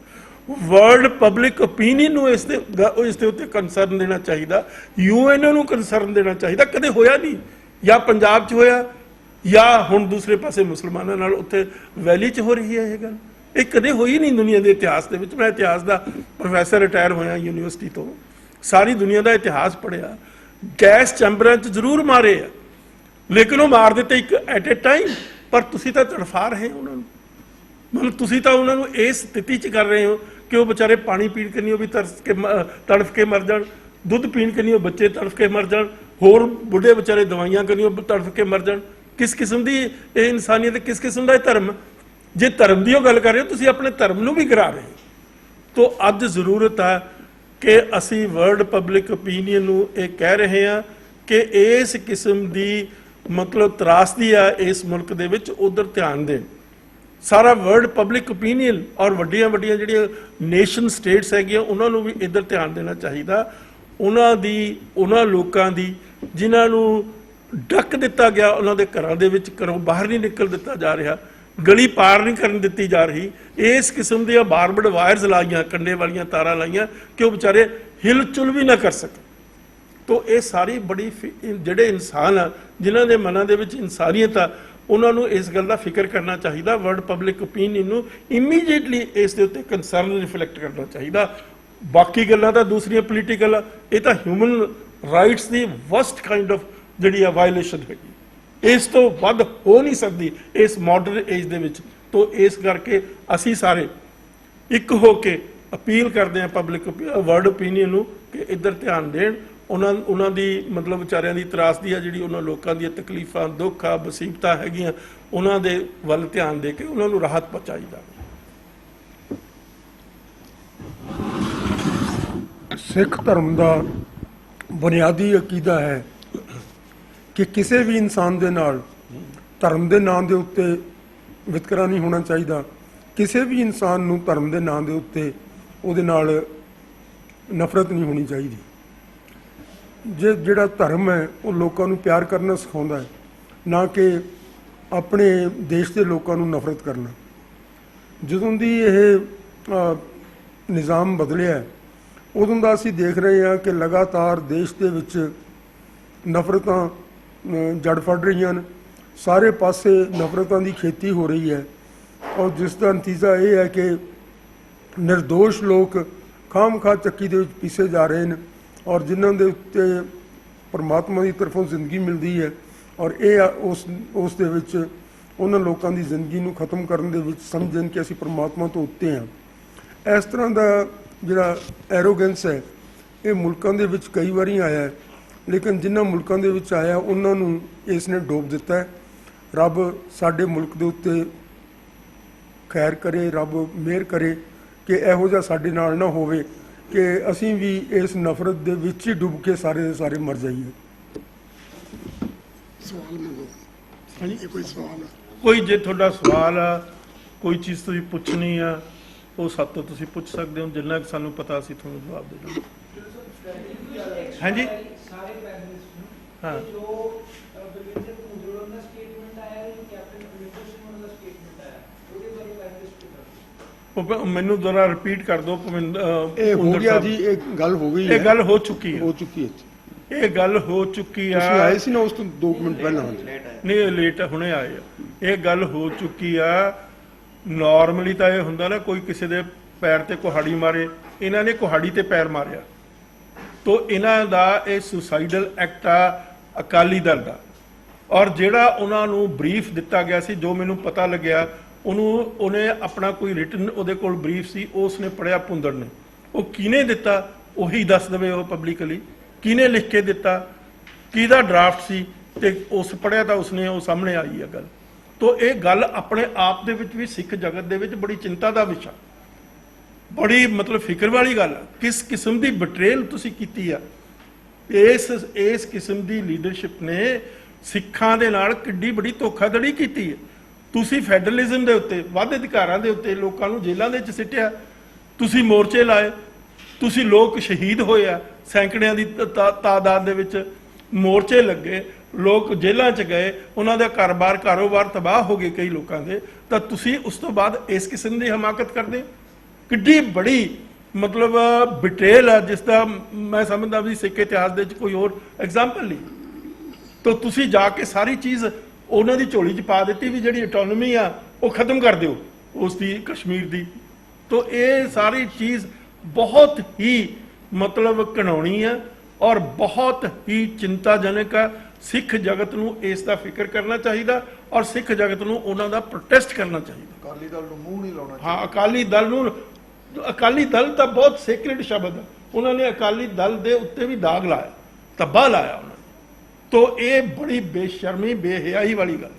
[SPEAKER 2] ਵਰਲਡ ਪਬਲਿਕ ਓਪੀਨੀਅਨ ਨੂੰ ਇਸ ਦੇ ਉੱਤੇ ਕੰਸਰਨ ਦੇਣਾ ਚਾਹੀਦਾ। UNO ਨੂੰ ਕੰਸਰਨ ਦੇਣਾ ਚਾਹੀਦਾ। ਕਦੇ ਹੋਇਆ ਨਹੀਂ, ਜਾਂ ਪੰਜਾਬ 'ਚ ਹੋਇਆ ਜਾਂ ਹੁਣ ਦੂਸਰੇ ਪਾਸੇ ਮੁਸਲਮਾਨਾਂ ਨਾਲ ਉੱਥੇ ਵੈਲੀ 'ਚ ਹੋ ਰਹੀ ਹੈ ਇਹ ਗੱਲ। ਇਹ ਕਦੇ ਹੋਈ ਨਹੀਂ ਦੁਨੀਆ ਦੇ ਇਤਿਹਾਸ ਦੇ ਵਿੱਚ। ਮੈਂ ਇਤਿਹਾਸ ਦਾ ਪ੍ਰੋਫੈਸਰ ਰਿਟਾਇਰ ਹੋਇਆ ਯੂਨੀਵਰਸਿਟੀ ਤੋਂ, ਸਾਰੀ ਦੁਨੀਆ ਦਾ ਇਤਿਹਾਸ ਪੜ੍ਹਿਆ। ਗੈਸ ਚੈਂਬਰਾਂ 'ਚ ਜ਼ਰੂਰ ਮਾਰੇ ਆ, ਲੇਕਿਨ ਉਹ ਮਾਰ ਦਿੱਤੇ ਇੱਕ ਐਟ ਏ ਟਾਈਮ। ਪਰ ਤੁਸੀਂ ਤਾਂ ਤੜਫਾ ਰਹੇ ਹੋ ਉਹਨਾਂ ਨੂੰ, ਮਤਲਬ ਤੁਸੀਂ ਤਾਂ ਉਹਨਾਂ ਨੂੰ ਇਸ ਸਥਿਤੀ 'ਚ ਕਰ ਰਹੇ ਹੋ ਕਿ ਉਹ ਵਿਚਾਰੇ ਪਾਣੀ ਪੀਣ ਕੇ ਨਹੀਂ, ਉਹ ਵੀ ਤੜਫ ਕੇ ਮਰ ਜਾਣ। ਦੁੱਧ ਪੀਣ ਕੇ ਨਹੀਂ, ਉਹ ਬੱਚੇ ਤੜਫ ਕੇ ਮਰ ਜਾਣ। ਹੋਰ ਬੁੱਢੇ ਵਿਚਾਰੇ ਦਵਾਈਆਂ ਕਰਨੀ, ਉਹ ਤੜਫ ਕੇ ਮਰ ਜਾਣ। ਕਿਸ ਕਿਸਮ ਦੀ ਇਹ ਇਨਸਾਨੀਅਤ, ਕਿਸ ਕਿਸਮ ਦਾ ਇਹ ਧਰਮ? ਜੇ ਧਰਮ ਦੀ ਉਹ ਗੱਲ ਕਰ ਰਹੇ ਹੋ, ਤੁਸੀਂ ਆਪਣੇ ਧਰਮ ਨੂੰ ਵੀ ਗਿਰਾ ਰਹੇ ਹੋ। ਤੋ ਅੱਜ ਜ਼ਰੂਰਤ ਹੈ ਕਿ ਅਸੀਂ ਵਰਲਡ ਪਬਲਿਕ ਓਪੀਨੀਅਨ ਨੂੰ ਇਹ ਕਹਿ ਰਹੇ ਹਾਂ ਕਿ ਇਸ ਕਿਸਮ ਦੀ ਮਤਲਬ ਤਰਾਸਦੀ ਆ ਇਸ ਮੁਲਕ ਦੇ ਵਿੱਚ, ਉਧਰ ਧਿਆਨ ਦੇਣ। ਸਾਰਾ ਵਰਲਡ ਪਬਲਿਕ ਓਪੀਨੀਅਨ ਔਰ ਵੱਡੀਆਂ ਵੱਡੀਆਂ ਜਿਹੜੀਆਂ ਨੇਸ਼ਨ ਸਟੇਟਸ ਹੈਗੀਆਂ ਉਹਨਾਂ ਨੂੰ ਵੀ ਇੱਧਰ ਧਿਆਨ ਦੇਣਾ ਚਾਹੀਦਾ। ਉਹਨਾਂ ਲੋਕਾਂ ਦੀ ਜਿਨ੍ਹਾਂ ਨੂੰ ਡੱਕ ਦਿੱਤਾ ਗਿਆ, ਉਹਨਾਂ ਦੇ ਘਰਾਂ ਦੇ ਵਿੱਚ ਘਰੋਂ ਬਾਹਰ ਨਹੀਂ ਨਿਕਲ ਦਿੱਤਾ ਜਾ ਰਿਹਾ, ਗਲੀ ਪਾਰ ਨਹੀਂ ਕਰਨ ਦਿੱਤੀ ਜਾ ਰਹੀ, ਇਸ ਕਿਸਮ ਦੀਆਂ ਬਾਰਬਡ ਵਾਇਰਸ ਲਾਈਆਂ, ਕੰਡੇ ਵਾਲੀਆਂ ਤਾਰਾਂ ਲਾਈਆਂ ਕਿ ਉਹ ਵਿਚਾਰੇ ਹਿਲਚੁਲ ਵੀ ਨਾ ਕਰ ਸਕਣ। ਤੋ ਇਹ ਸਾਰੀ ਬੜੀ ਜਿਹੜੇ ਇਨਸਾਨ ਆ ਜਿਨ੍ਹਾਂ ਦੇ ਮਨਾਂ ਦੇ ਵਿੱਚ ਇਨਸਾਨੀਅਤ ਆ, ਉਹਨਾਂ ਨੂੰ ਇਸ ਗੱਲ ਦਾ ਫਿਕਰ ਕਰਨਾ ਚਾਹੀਦਾ। ਵਰਲਡ ਪਬਲਿਕ ਓਪੀਨੀਅਨ ਨੂੰ ਇਮੀਡੀਏਟਲੀ ਇਸ ਦੇ ਉੱਤੇ ਕੰਸਰਨ ਰਿਫਲੈਕਟ ਕਰਨਾ ਚਾਹੀਦਾ। ਬਾਕੀ ਗੱਲਾਂ ਤਾਂ ਦੂਸਰੀਆਂ ਪੋਲੀਟੀਕਲ ਆ, ਇਹ ਤਾਂ human rights the worst kind of ਜਿਹੜੀ ਆ ਵਾਇਲੇਸ਼ਨ ਹੈਗੀ, ਇਸ ਤੋਂ ਵੱਧ ਹੋ ਨਹੀਂ ਸਕਦੀ ਇਸ ਮਾਡਰਨ ਏਜ ਦੇ ਵਿੱਚ। ਤੋ ਇਸ ਕਰਕੇ ਅਸੀਂ ਸਾਰੇ ਇੱਕ ਹੋ ਕੇ ਅਪੀਲ ਕਰਦੇ ਹਾਂ ਪਬਲਿਕ ਵਰਲਡ ਓਪੀਨੀਅਨ ਨੂੰ ਕਿ ਇੱਧਰ ਧਿਆਨ ਦੇਣ। ਉਹਨਾਂ ਦੀ ਮਤਲਬ ਵਿਚਾਰਿਆਂ ਦੀ ਤਰਾਸਦੀ ਆ, ਜਿਹੜੀ ਉਹਨਾਂ ਲੋਕਾਂ ਦੀਆਂ ਤਕਲੀਫਾਂ, ਦੁੱਖ ਆ, ਮੁਸੀਬਤਾਂ ਹੈਗੀਆਂ, ਉਹਨਾਂ ਦੇ ਵੱਲ ਧਿਆਨ ਦੇ ਕੇ ਉਹਨਾਂ ਨੂੰ ਰਾਹਤ ਪਹੁੰਚਾਈ ਜਾਵੇ।
[SPEAKER 3] ਸਿੱਖ ਧਰਮ ਦਾ ਬੁਨਿਆਦੀ ਅਕੀਦਾ ਹੈ ਕਿ ਕਿਸੇ ਵੀ ਇਨਸਾਨ ਦੇ ਨਾਲ ਧਰਮ ਦੇ ਨਾਂ ਦੇ ਉੱਤੇ ਵਿਤਕਰਾ ਨਹੀਂ ਹੋਣਾ ਚਾਹੀਦਾ। ਕਿਸੇ ਵੀ ਇਨਸਾਨ ਨੂੰ ਧਰਮ ਦੇ ਨਾਂ ਦੇ ਉੱਤੇ ਉਹਦੇ ਨਾਲ ਨਫ਼ਰਤ ਨਹੀਂ ਹੋਣੀ ਚਾਹੀਦੀ। ਜਿਹੜਾ ਧਰਮ ਹੈ ਉਹ ਲੋਕਾਂ ਨੂੰ ਪਿਆਰ ਕਰਨਾ ਸਿਖਾਉਂਦਾ ਹੈ, ਨਾ ਕਿ ਆਪਣੇ ਦੇਸ਼ ਦੇ ਲੋਕਾਂ ਨੂੰ ਨਫ਼ਰਤ ਕਰਨਾ। ਜਦੋਂ ਦੀ ਇਹ ਨਿਜ਼ਾਮ ਬਦਲਿਆ ਉਦੋਂ ਦਾ ਅਸੀਂ ਦੇਖ ਰਹੇ ਹਾਂ ਕਿ ਲਗਾਤਾਰ ਦੇਸ਼ ਦੇ ਵਿੱਚ ਨਫ਼ਰਤਾਂ ਜੜ ਫੜ ਰਹੀਆਂ ਨੇ, ਸਾਰੇ ਪਾਸੇ ਨਫ਼ਰਤਾਂ ਦੀ ਖੇਤੀ ਹੋ ਰਹੀ ਹੈ, ਔਰ ਜਿਸ ਦਾ ਨਤੀਜਾ ਇਹ ਹੈ ਕਿ ਨਿਰਦੋਸ਼ ਲੋਕ ਖਾਮ-ਖਾ ਚੱਕੀ ਦੇ ਵਿੱਚ ਪੀਸੇ ਜਾ ਰਹੇ ਨੇ, ਔਰ ਜਿਨ੍ਹਾਂ ਦੇ ਉੱਤੇ ਪਰਮਾਤਮਾ ਦੀ ਤਰਫੋਂ ਜ਼ਿੰਦਗੀ ਮਿਲਦੀ ਹੈ, ਔਰ ਇਹ ਉਸ ਦੇ ਵਿੱਚ ਉਹਨਾਂ ਲੋਕਾਂ ਦੀ ਜ਼ਿੰਦਗੀ ਨੂੰ ਖਤਮ ਕਰਨ ਦੇ ਵਿੱਚ ਸਮਝਣ ਕਿ ਅਸੀਂ ਪਰਮਾਤਮਾ ਤੋਂ ਉੱਤੇ ਹਾਂ। ਇਸ ਤਰ੍ਹਾਂ ਦਾ ਜਿਹੜਾ ਐਰੋਗੈਂਸ ਹੈ ਇਹ ਮੁਲਕਾਂ ਦੇ ਵਿੱਚ ਕਈ ਵਾਰੀ ਆਇਆ ਹੈ, ਲੇਕਿਨ ਜਿਨ੍ਹਾਂ ਮੁਲਕਾਂ ਦੇ ਵਿੱਚ ਆਇਆ ਉਹਨਾਂ ਨੂੰ ਇਸ ਨੇ ਡੋਬ ਦਿੱਤਾ ਹੈ। ਰੱਬ ਸਾਡੇ ਮੁਲਕ ਦੇ ਉੱਤੇ ਖੈਰ ਕਰੇ, ਰੱਬ ਮਿਹਰ ਕਰੇ ਕਿ ਇਹੋ ਜਿਹਾ ਸਾਡੇ ਨਾਲ ਨਾ ਹੋਵੇ ਕਿ ਅਸੀਂ ਵੀ ਇਸ ਨਫ਼ਰਤ ਦੇ ਵਿੱਚ ਹੀ ਡੁੱਬ ਕੇ ਸਾਰੇ ਦੇ ਸਾਰੇ ਮਰ ਜਾਈਏ।
[SPEAKER 4] ਸਵਾਲ ਮੰਗੋ। ਹਾਂਜੀ, ਇਹ ਕੋਈ ਸਵਾਲ ਆ?
[SPEAKER 2] ਕੋਈ ਜੇ ਤੁਹਾਡਾ ਸਵਾਲ ਆ, ਕੋਈ ਚੀਜ਼ ਤੁਸੀਂ ਪੁੱਛਣੀ ਆ, ਉਹ ਸਾਡੇ ਤੋਂ ਤੁਸੀਂ ਪੁੱਛ ਸਕਦੇ ਹੋ। ਜਿੰਨਾ ਕਿ ਸਾਨੂੰ ਪਤਾ ਅਸੀਂ ਤੁਹਾਨੂੰ ਜਵਾਬ ਦੇ ਦਾਂਗੇ। ਹਾਂਜੀ, ਹਾਂ, ਉਹ ਮੈਨੂੰ ਜ਼ਰਾ ਰਿਪੀਟ ਕਰ ਦਿਓ।
[SPEAKER 3] ਇਹ ਹੋ ਗਿਆ ਜੀ, ਇਹ ਗੱਲ ਹੋ ਗਈ ਹੈ,
[SPEAKER 2] ਇਹ ਗੱਲ ਹੋ ਚੁੱਕੀ ਹੈ,
[SPEAKER 3] ਹੋ ਚੁੱਕੀ ਹੈ,
[SPEAKER 2] ਇਹ ਗੱਲ ਹੋ ਚੁੱਕੀ ਆ।
[SPEAKER 3] ਤੁਸੀਂ ਆਏ ਸੀ ਨਾ ਉਸ ਤੋਂ 2 ਮਿੰਟ ਪਹਿਲਾਂ?
[SPEAKER 2] ਨਹੀਂ, ਲੇਟ ਹੁਣੇ ਆਏ ਆ। ਇਹ ਗੱਲ ਹੋ ਚੁੱਕੀ ਆ। ਨਾਰਮਲੀ ਤਾਂ ਇਹ ਹੁੰਦਾ ਨਾ, ਕੋਈ ਕਿਸੇ ਦੇ ਪੈਰ ਤੇ ਕੁਹਾੜੀ ਮਾਰੇ, ਇਹਨਾਂ ਨੇ ਕੁਹਾੜੀ ਤੇ ਪੈਰ ਮਾਰਿਆ, ਤੋ ਇਹਨਾਂ ਦਾ ਇਹ ਸੁਸਾਈਡਲ ਐਕਟ ਆ ਅਕਾਲੀ ਦਲ ਦਾ। ਔਰ ਜਿਹੜਾ ਉਹਨਾਂ ਨੂੰ ਬਰੀਫ ਦਿੱਤਾ ਗਿਆ ਸੀ, ਜੋ ਮੈਨੂੰ ਪਤਾ ਲੱਗਿਆ, ਉਹਨੇ ਆਪਣਾ ਕੋਈ ਰਿਟਨ ਉਹਦੇ ਕੋਲ ਬਰੀਫ ਸੀ, ਉਸਨੇ ਪੜਿਆ ਭੁੰਦੜ ਨੇ। ਉਹ ਕਿਹਨੇ ਦਿੱਤਾ ਉਹੀ ਦੱਸ ਦੇਵੇ ਉਹ ਪਬਲਿਕਲੀ, ਕਿਹਨੇ ਲਿਖ ਕੇ ਦਿੱਤਾ, ਕਿਹਦਾ ਡਰਾਫਟ ਸੀ, ਤੇ ਉਸ ਪੜਿਆ ਤਾਂ ਉਸਨੇ, ਉਹ ਸਾਹਮਣੇ ਆਈ ਹੈ ਗੱਲ। ਤੋ ਇਹ ਗੱਲ ਆਪਣੇ ਆਪ ਦੇ ਵਿੱਚ ਵੀ ਸਿੱਖ ਜਗਤ ਦੇ ਵਿੱਚ ਬੜੀ ਚਿੰਤਾ ਦਾ ਵਿਸ਼ਾ, ਬੜੀ ਮਤਲਬ ਫਿਕਰ ਵਾਲੀ ਗੱਲ। ਕਿਸ ਕਿਸਮ ਦੀ ਬਿਟਰੇਲ ਤੁਸੀਂ ਕੀਤੀ ਆ। ਇਸ ਕਿਸਮ ਦੀ ਲੀਡਰਸ਼ਿਪ ਨੇ ਸਿੱਖਾਂ ਦੇ ਨਾਲ ਕਿੱਡੀ ਬੜੀ ਧੋਖਾਧੜੀ ਕੀਤੀ ਹੈ। ਤੁਸੀਂ ਫੈਡਰਲਿਜ਼ਮ ਦੇ ਉੱਤੇ, ਵੱਧ ਅਧਿਕਾਰਾਂ ਦੇ ਉੱਤੇ ਲੋਕਾਂ ਨੂੰ ਜੇਲ੍ਹਾਂ ਦੇ ਵਿੱਚ ਸਿੱਟਿਆ, ਤੁਸੀਂ ਮੋਰਚੇ ਲਾਏ, ਤੁਸੀਂ ਲੋਕ ਸ਼ਹੀਦ ਹੋਏ ਆ, ਸੈਂਕੜਿਆਂ ਦੀ ਤਾਦਾਦ ਦੇ ਵਿੱਚ ਮੋਰਚੇ ਲੱਗੇ, ਲੋਕ ਜੇਲ੍ਹਾਂ 'ਚ ਗਏ, ਉਹਨਾਂ ਦਾ ਘਰ-ਬਾਰ ਕਾਰੋਬਾਰ ਤਬਾਹ ਹੋ ਗਏ ਕਈ ਲੋਕਾਂ ਦੇ, ਤਾਂ ਤੁਸੀਂ ਉਸ ਤੋਂ ਬਾਅਦ ਇਸ ਕਿਸਮ ਦੀ ਹਮਾਕਤ ਕਰਦੇ। ਕਿੱਡੀ ਬੜੀ ਮਤਲਬ ਬਿਟਰੇਲ ਆ, ਜਿਸ ਦਾ ਮੈਂ ਸਮਝਦਾ ਵੀ ਸਿੱਖ ਇਤਿਹਾਸ ਦੇ ਵਿੱਚ ਕੋਈ ਹੋਰ ਐਗਜ਼ਾਮਪਲ ਨਹੀਂ। ਤਾਂ ਤੁਸੀਂ ਜਾ ਕੇ ਸਾਰੀ ਚੀਜ਼ ਉਹਨਾਂ ਦੀ ਝੋਲੀ 'ਚ ਪਾ ਦਿੱਤੀ ਵੀ ਜਿਹੜੀ ਆਟੋਨਮੀ ਆ ਉਹ ਖਤਮ ਕਰ ਦਿਓ ਉਸ ਦੀ, ਕਸ਼ਮੀਰ ਦੀ। ਤਾਂ ਇਹ ਸਾਰੀ ਚੀਜ਼ ਬਹੁਤ ਹੀ ਮਤਲਬ ਘਿਨਾਉਣੀ ਆ ਔਰ ਬਹੁਤ ਹੀ ਚਿੰਤਾਜਨਕ ਆ। ਸਿੱਖ ਜਗਤ ਨੂੰ ਇਸ ਦਾ ਫਿਕਰ ਕਰਨਾ ਚਾਹੀਦਾ ਔਰ ਸਿੱਖ ਜਗਤ ਨੂੰ ਉਹਨਾਂ ਦਾ ਪ੍ਰੋਟੈਸਟ ਕਰਨਾ ਚਾਹੀਦਾ।
[SPEAKER 5] ਅਕਾਲੀ ਦਲ ਨੂੰ ਮੂੰਹ ਨਹੀਂ ਲਾਉਣਾ।
[SPEAKER 2] ਹਾਂ, ਅਕਾਲੀ ਦਲ ਤਾਂ ਬਹੁਤ ਸੇਕ੍ਰੇਡ ਸ਼ਬਦ ਆ। ਉਹਨਾਂ ਨੇ ਅਕਾਲੀ ਦਲ ਦੇ ਉੱਤੇ ਵੀ ਦਾਗ ਲਾਇਆ, ਧੱਬਾ ਲਾਇਆ ਉਹਨਾਂ ਨੇ। ਤੋ ਇਹ ਬੜੀ ਬੇਸ਼ਰਮੀ, ਬੇਹਯਾਈ ਵਾਲੀ ਗੱਲ।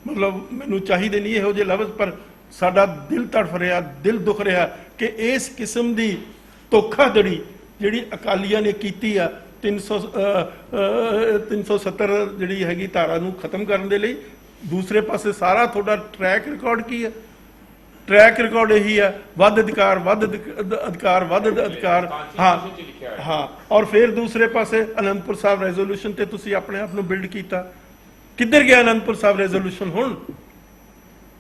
[SPEAKER 2] ਮਤਲਬ ਮੈਨੂੰ ਚਾਹੀਦੇ ਨਹੀਂ ਇਹੋ ਜਿਹੇ ਲਫ਼ਜ਼, ਪਰ ਸਾਡਾ ਦਿਲ ਤੜਫ ਰਿਹਾ, ਦਿਲ ਦੁਖ ਰਿਹਾ ਕਿ ਇਸ ਕਿਸਮ ਦੀ ਧੋਖਾਧੜੀ ਜਿਹੜੀ ਅਕਾਲੀਆਂ ਨੇ ਕੀਤੀ ਆ 370 ਜਿਹੜੀ ਹੈਗੀ ਧਾਰਾ ਨੂੰ ਖਤਮ ਕਰਨ ਦੇ ਲਈ, ਦੂਸਰੇ ਪਾਸੇ ਸਾਰਾ ਤੁਹਾਡਾ ਟਰੈਕ ਰਿਕਾਰਡ ਕੀ ਹੈ? ਟਰੈਕ ਰਿਕਾਰਡ ਇਹੀ ਹੈ, ਵੱਧ ਅਧਿਕਾਰ, ਵੱਧ ਅਧਿਕਾਰ, ਵੱਧ ਅਧਿਕਾਰ। ਹਾਂ ਔਰ ਫਿਰ ਦੂਸਰੇ ਪਾਸੇ ਅਨੰਦਪੁਰ ਸਾਹਿਬ ਰੈਜ਼ੋਲੂਸ਼ਨ ਤੇ ਤੁਸੀਂ ਆਪਣੇ ਆਪ ਨੂੰ ਬਿਲਡ ਕੀਤਾ। ਕਿੱਧਰ ਗਿਆ ਅਨੰਦਪੁਰ ਸਾਹਿਬ ਰੈਜ਼ੋਲੂਸ਼ਨ? ਹੁਣ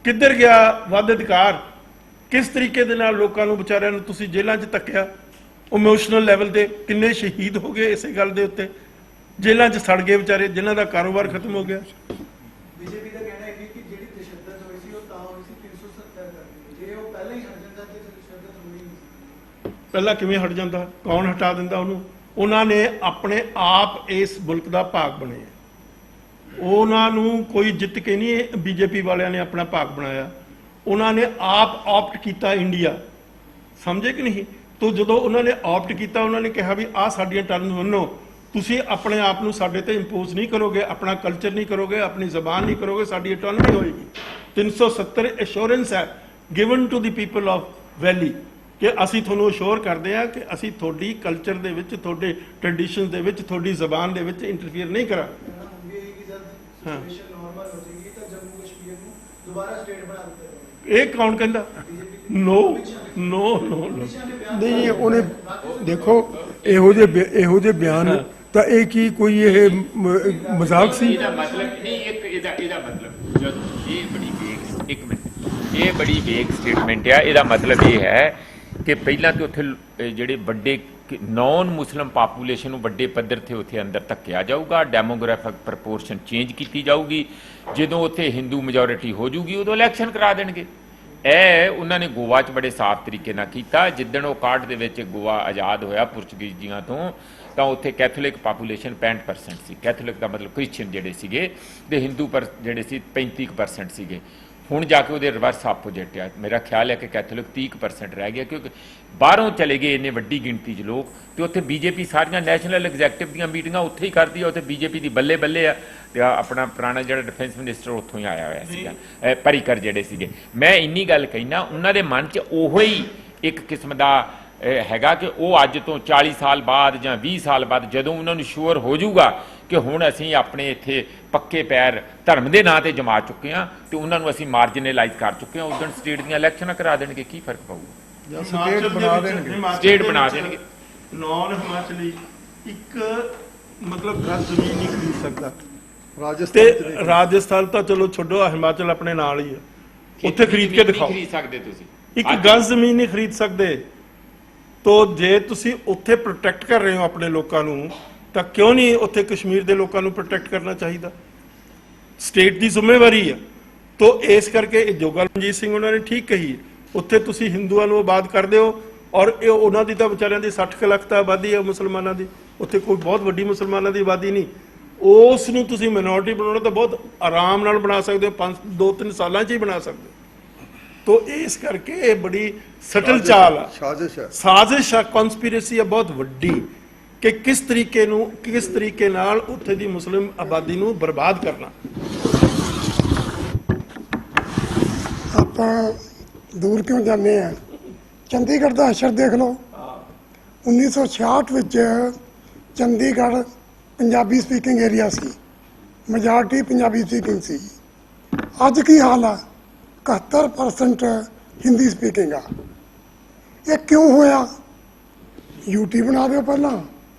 [SPEAKER 2] ਕਿੱਧਰ ਗਿਆ ਵੱਧ ਅਧਿਕਾਰ? ਕਿਸ ਤਰੀਕੇ ਦੇ ਨਾਲ ਲੋਕਾਂ ਨੂੰ ਵਿਚਾਰਿਆਂ ਨੂੰ ਤੁਸੀਂ ਜੇਲ੍ਹਾਂ 'ਚ ਧੱਕਿਆ? ਇਮੋਸ਼ਨਲ ਲੈਵਲ ਤੇ ਕਿੰਨੇ ਸ਼ਹੀਦ ਹੋ ਗਏ ਇਸੇ ਗੱਲ ਦੇ ਉੱਤੇ, ਜੇਲ੍ਹਾਂ 'ਚ ਸੜ ਗਏ ਵਿਚਾਰੇ, ਜਿਨ੍ਹਾਂ ਦਾ ਕਾਰੋਬਾਰ ਖਤਮ ਹੋ ਗਿਆ।
[SPEAKER 7] ਬੀਜੇਪੀ ਦਾ ਕਹਿਣਾ ਹੈ ਕਿ ਜਿਹੜੀ ਤਸ਼ੱਦਦ ਹੋਈ ਸੀ ਉਹ ਤਾਂ ਹੋਈ ਸੀ 370 ਕਰਕੇ, ਜੇ ਉਹ ਪਹਿਲਾਂ ਹੀ ਹਟ ਜਾਂਦਾ ਤੇ ਤਸ਼ੱਦਦ ਹੋਣੀ ਨਹੀਂ ਸੀ।
[SPEAKER 2] ਪਹਿਲਾਂ ਕਿਵੇਂ ਹਟ ਜਾਂਦਾ? ਕੌਣ ਹਟਾ ਦਿੰਦਾ ਉਹਨੂੰ? ਉਹਨਾਂ ਨੇ ਆਪਣੇ ਆਪ ਇਸ ਮੁਲਕ ਦਾ ਭਾਗ ਬਣੇ। ਉਹਨਾਂ ਨੂੰ ਕੋਈ ਜਿੱਤ ਕੇ ਨਹੀਂ ਬੀਜੇਪੀ ਵਾਲਿਆਂ ਨੇ ਆਪਣਾ ਭਾਗ ਬਣਾਇਆ, ਉਹਨਾਂ ਨੇ ਆਪ ਆਪਟ ਕੀਤਾ ਇੰਡੀਆ। ਸਮਝੇ ਕਿ ਨਹੀਂ? ਤੋ ਜਦੋਂ ਉਹਨਾਂ ਨੇ ਆਪਟ ਕੀਤਾ, ਉਹਨਾਂ ਨੇ ਕਿਹਾ ਵੀ ਆਹ ਸਾਡੀਆਂ ਟਰਮਸ ਮੰਨੋ, ਤੁਸੀਂ ਆਪਣੇ ਆਪ ਨੂੰ ਸਾਡੇ ਤੇ ਇੰਪੋਜ਼ ਨਹੀਂ ਕਰੋਗੇ, ਆਪਣਾ ਕਲਚਰ ਨਹੀਂ ਕਰੋਗੇ, ਆਪਣੀ ਜ਼ਬਾਨ ਨਹੀਂ ਕਰੋਗੇ, ਸਾਡੀ ਆਟੋਨਮੀ ਹੋਏਗੀ। 370 ਐਸ਼ੋਰੈਂਸ ਹੈ given to the people of valley ਕਿ ਅਸੀਂ ਤੁਹਾਨੂੰ ਅਸ਼ੋਰ ਕਰਦੇ ਹਾਂ ਕਿ ਅਸੀਂ ਤੁਹਾਡੀ ਕਲਚਰ ਦੇ ਵਿੱਚ, ਤੁਹਾਡੇ ਟ੍ਰੈਡੀਸ਼ਨ ਦੇ ਵਿੱਚ, ਤੁਹਾਡੀ ਜ਼ਬਾਨ ਦੇ ਵਿੱਚ ਇੰਟਰਫੀਅਰ ਨਹੀਂ ਕਰਾਂਗੇ।
[SPEAKER 7] ਨੋਰਮਲ ਹੋ ਜਾਏਗੀ ਤਾਂ ਜੰਮੂ ਕਸ਼ਮੀਰ ਨੂੰ ਦੁਬਾਰਾ ਸਟੇਟ ਬਣਾ ਦਿੱਤਾ ਜਾਏਗਾ।
[SPEAKER 2] ਇਹ ਕੌਣ ਕਹਿੰਦਾ? ਨੋ ਨੋ ਨੋ
[SPEAKER 3] ਨਹੀਂ, ਉਹਨੇ ਦੇਖੋ ਇਹੋ ਜਿਹੇ ਬਿਆਨ ਤਾਂ ਇਹ ਕੀ ਕੋਈ ਇਹ ਮਜ਼ਾਕ ਸੀ?
[SPEAKER 6] ਇਹਦਾ ਮਤਲਬ ਨਹੀਂ, ਇਹਦਾ ਮਤਲਬ ਜਦੋਂ ਇਹ ਬੜੀ ਵੇਗ, ਇੱਕ ਮਿੰਟ, ਇਹ ਬੜੀ ਵੇਗ ਸਟੇਟਮੈਂਟ ਆ। ਇਹਦਾ ਮਤਲਬ ਇਹ ਹੈ ਕਿ ਪਹਿਲਾਂ ਤੇ ਉੱਥੇ ਜਿਹੜੇ ਵੱਡੇ ਨੌਨ ਮੁਸਲਿਮ ਪਾਪੂਲੇਸ਼ਨ ਨੂੰ ਵੱਡੇ ਪੱਧਰ ਤੇ ਉੱਥੇ ਅੰਦਰ ਧੱਕਿਆ ਜਾਊਗਾ, ਡੈਮੋਗ੍ਰਾਫਿਕ ਪ੍ਰਪੋਰਸ਼ਨ ਚੇਂਜ ਕੀਤੀ ਜਾਊਗੀ। ਜਦੋਂ ਉੱਥੇ ਹਿੰਦੂ ਮੈਜੋਰਿਟੀ ਹੋ ਜੂਗੀ ਉਦੋਂ ਇਲੈਕਸ਼ਨ ਕਰਾ ਦੇਣਗੇ। ਇਹ ਉਹਨਾਂ ਨੇ ਗੋਆ 'ਚ ਬੜੇ ਸਾਫ਼ ਤਰੀਕੇ ਨਾਲ ਕੀਤਾ। ਜਿੱਦਣ ਉਹ ਕਾਰਡ ਦੇ ਵਿੱਚ ਗੋਆ ਆਜ਼ਾਦ ਹੋਇਆ ਪੁਰਤਗੀਜ਼ੀਆਂ ਤੋਂ, ਤਾਂ ਉੱਥੇ ਕੈਥੋਲਿਕ ਪਾਪੂਲੇਸ਼ਨ 65% ਸੀ। ਕੈਥੋਲਿਕ ਦਾ ਮਤਲਬ ਕ੍ਰਿਸਚੀਅਨ ਜਿਹੜੇ ਸੀਗੇ, ਤੇ ਹਿੰਦੂ ਜਿਹੜੇ ਸੀ 35% ਸੀਗੇ। ਹੁਣ ਜਾ ਕੇ ਉਹਦੇ ਰਿਵਰਸ ਆਪੋਜਿਟ ਆ। ਮੇਰਾ ਖਿਆਲ ਹੈ ਕਿ ਕੈਥੋਲਿਕ 30% ਰਹਿ ਗਿਆ, ਕਿਉਂਕਿ ਬਾਹਰੋਂ ਚਲੇ ਗਏ ਇੰਨੇ ਵੱਡੀ ਗਿਣਤੀ 'ਚ ਲੋਕ, ਤੇ ਉੱਥੇ ਬੀਜੇਪੀ ਸਾਰੀਆਂ ਨੈਸ਼ਨਲ ਐਗਜ਼ੈਕਟਿਵ ਦੀਆਂ ਮੀਟਿੰਗਾਂ ਉੱਥੇ ਹੀ ਕਰਦੀ ਆ। ਉੱਥੇ ਬੀਜੇਪੀ ਦੀ ਬੱਲੇ ਬੱਲੇ ਆ। ਤੇ ਆਪਣਾ ਪੁਰਾਣਾ ਜਿਹੜਾ ਡਿਫੈਂਸ ਮਿਨਿਸਟਰ ਉੱਥੋਂ ਹੀ ਆਇਆ ਹੋਇਆ ਸੀਗਾ, ਪਰੀਕਰ ਜਿਹੜੇ ਸੀਗੇ। ਮੈਂ ਇੰਨੀ ਗੱਲ ਕਹਿਣਾ, ਉਹਨਾਂ ਦੇ ਮਨ 'ਚ ਉਹੋ ਹੀ ਇੱਕ ਕਿਸਮ ਦਾ ਹੈਗਾ ਕਿ ਉਹ ਅੱਜ ਤੋਂ 40 ਸਾਲ ਬਾਅਦ ਜਾਂ 20 ਸਾਲ ਬਾਅਦ ਜਦੋਂ ਉਹਨਾਂ ਨੂੰ ਸ਼ੋਰ ਹੋ ਜਾਊਗਾ ਕਿ ਹੁਣ ਅਸੀਂ ਆਪਣੇ ਇੱਥੇ ਪੱਕੇ ਪੈਰ ਧਰਮ ਦੇ ਨਾਂ ਤੇ ਜਮਾ ਚੁੱਕੇ ਹਾਂ ਤੇ ਉਹਨਾਂ ਨੂੰ ਅਸੀਂ ਮਾਰਜਨਲਾਈਜ਼ ਕਰ ਚੁੱਕੇ ਹਾਂ, ਉਦੋਂ ਸਟੇਟ ਦੀਆਂ ਇਲੈਕਸ਼ਨਾਂ ਕਰਾ ਦੇਣਗੇ। ਕੀ ਫਰਕ ਪਊਗਾ?
[SPEAKER 5] ਸਟੇਟ ਬਣਾ ਦੇਣਗੇ,
[SPEAKER 6] ਸਟੇਟ ਬਣਾ ਦੇਣਗੇ।
[SPEAKER 2] ਨੌਨ ਹਿਮਾਚਲੀ ਇੱਕ ਮਤਲਬ ਗਜ਼ ਜ਼ਮੀਨ ਨਹੀਂ ਖਰੀਦ ਸਕਦਾ।
[SPEAKER 5] ਰਾਜਸਥਾਨ
[SPEAKER 2] ਰਾਜਸਥਾਨ ਤਾਂ ਚਲੋ ਛੱਡੋ, ਹਿਮਾਚਲ ਆਪਣੇ ਨਾਲ ਹੀ ਹੈ, ਉੱਥੇ ਖਰੀਦ ਕੇ ਦਿਖਾਓ।
[SPEAKER 6] ਖਰੀਦ ਸਕਦੇ ਤੁਸੀਂ
[SPEAKER 2] ਇੱਕ ਗਜ਼ ਜ਼ਮੀਨ ਨਹੀਂ ਖਰੀਦ ਸਕਦੇ। ਤੋ ਜੇ ਤੁਸੀਂ ਉੱਥੇ ਪ੍ਰੋਟੈਕਟ ਕਰ ਰਹੇ ਹੋ ਆਪਣੇ ਲੋਕਾਂ ਨੂੰ, ਤਾਂ ਕਿਉਂ ਨਹੀਂ ਉੱਥੇ ਕਸ਼ਮੀਰ ਦੇ ਲੋਕਾਂ ਨੂੰ ਪ੍ਰੋਟੈਕਟ ਕਰਨਾ ਚਾਹੀਦਾ? ਸਟੇਟ ਦੀ ਜ਼ਿੰਮੇਵਾਰੀ ਹੈ। ਤੋ ਇਸ ਕਰਕੇ ਇਹ ਜੋ ਗੱਲ ਰਣਜੀਤ ਸਿੰਘ ਉਹਨਾਂ ਨੇ ਠੀਕ ਕਹੀ, ਉੱਥੇ ਤੁਸੀਂ ਹਿੰਦੂਆਂ ਨੂੰ ਆਬਾਦ ਕਰਦੇ ਹੋ, ਔਰ ਇਹ ਉਹਨਾਂ ਦੀ ਤਾਂ ਵਿਚਾਰਿਆਂ ਦੀ 60 ਲੱਖ ਤਾਂ ਆਬਾਦੀ ਹੈ ਮੁਸਲਮਾਨਾਂ ਦੀ, ਉੱਥੇ ਕੋਈ ਬਹੁਤ ਵੱਡੀ ਮੁਸਲਮਾਨਾਂ ਦੀ ਆਬਾਦੀ ਨਹੀਂ। ਉਸ ਨੂੰ ਤੁਸੀਂ ਮਿਨੋਰਟੀ ਬਣਾਉਣਾ ਤਾਂ ਬਹੁਤ ਆਰਾਮ ਨਾਲ ਬਣਾ ਸਕਦੇ ਹੋ, 2-3 ਸਾਲਾਂ 'ਚ ਹੀ ਬਣਾ ਸਕਦੇ ਹੋ। ਤੋ ਇਸ ਕਰਕੇ ਇਹ ਬੜੀ ਸਟਲ ਚਾਲ ਆ, ਸਾਜ਼ਿਸ਼ ਆ, ਕਨਸਪੀਰੇਸੀ ਆ ਬਹੁਤ ਵੱਡੀ ਕਿ ਕਿਸ ਤਰੀਕੇ ਨਾਲ ਉੱਥੇ ਦੀ ਮੁਸਲਿਮ ਆਬਾਦੀ ਨੂੰ ਬਰਬਾਦ ਕਰਨਾ।
[SPEAKER 4] ਆਪਾਂ ਦੂਰ ਕਿਉਂ ਜਾਂਦੇ ਆ? ਚੰਡੀਗੜ੍ਹ ਦਾ ਅਸਰ ਦੇਖ ਲਓ। 1966 ਵਿੱਚ ਚੰਡੀਗੜ੍ਹ ਪੰਜਾਬੀ ਸਪੀਕਿੰਗ ਏਰੀਆ ਸੀ, ਮੈਜੋਰਟੀ ਪੰਜਾਬੀ ਸਪੀਕਿੰਗ ਸੀ। ਅੱਜ ਕੀ ਹਾਲ ਆ? 71% ਹਿੰਦੀ ਸਪੀਕਿੰਗ ਆ। ਇਹ ਕਿਉਂ ਹੋਇਆ? ਯੂਟੀ ਬਣਾ ਦਿਓ, ਪਹਿਲਾਂ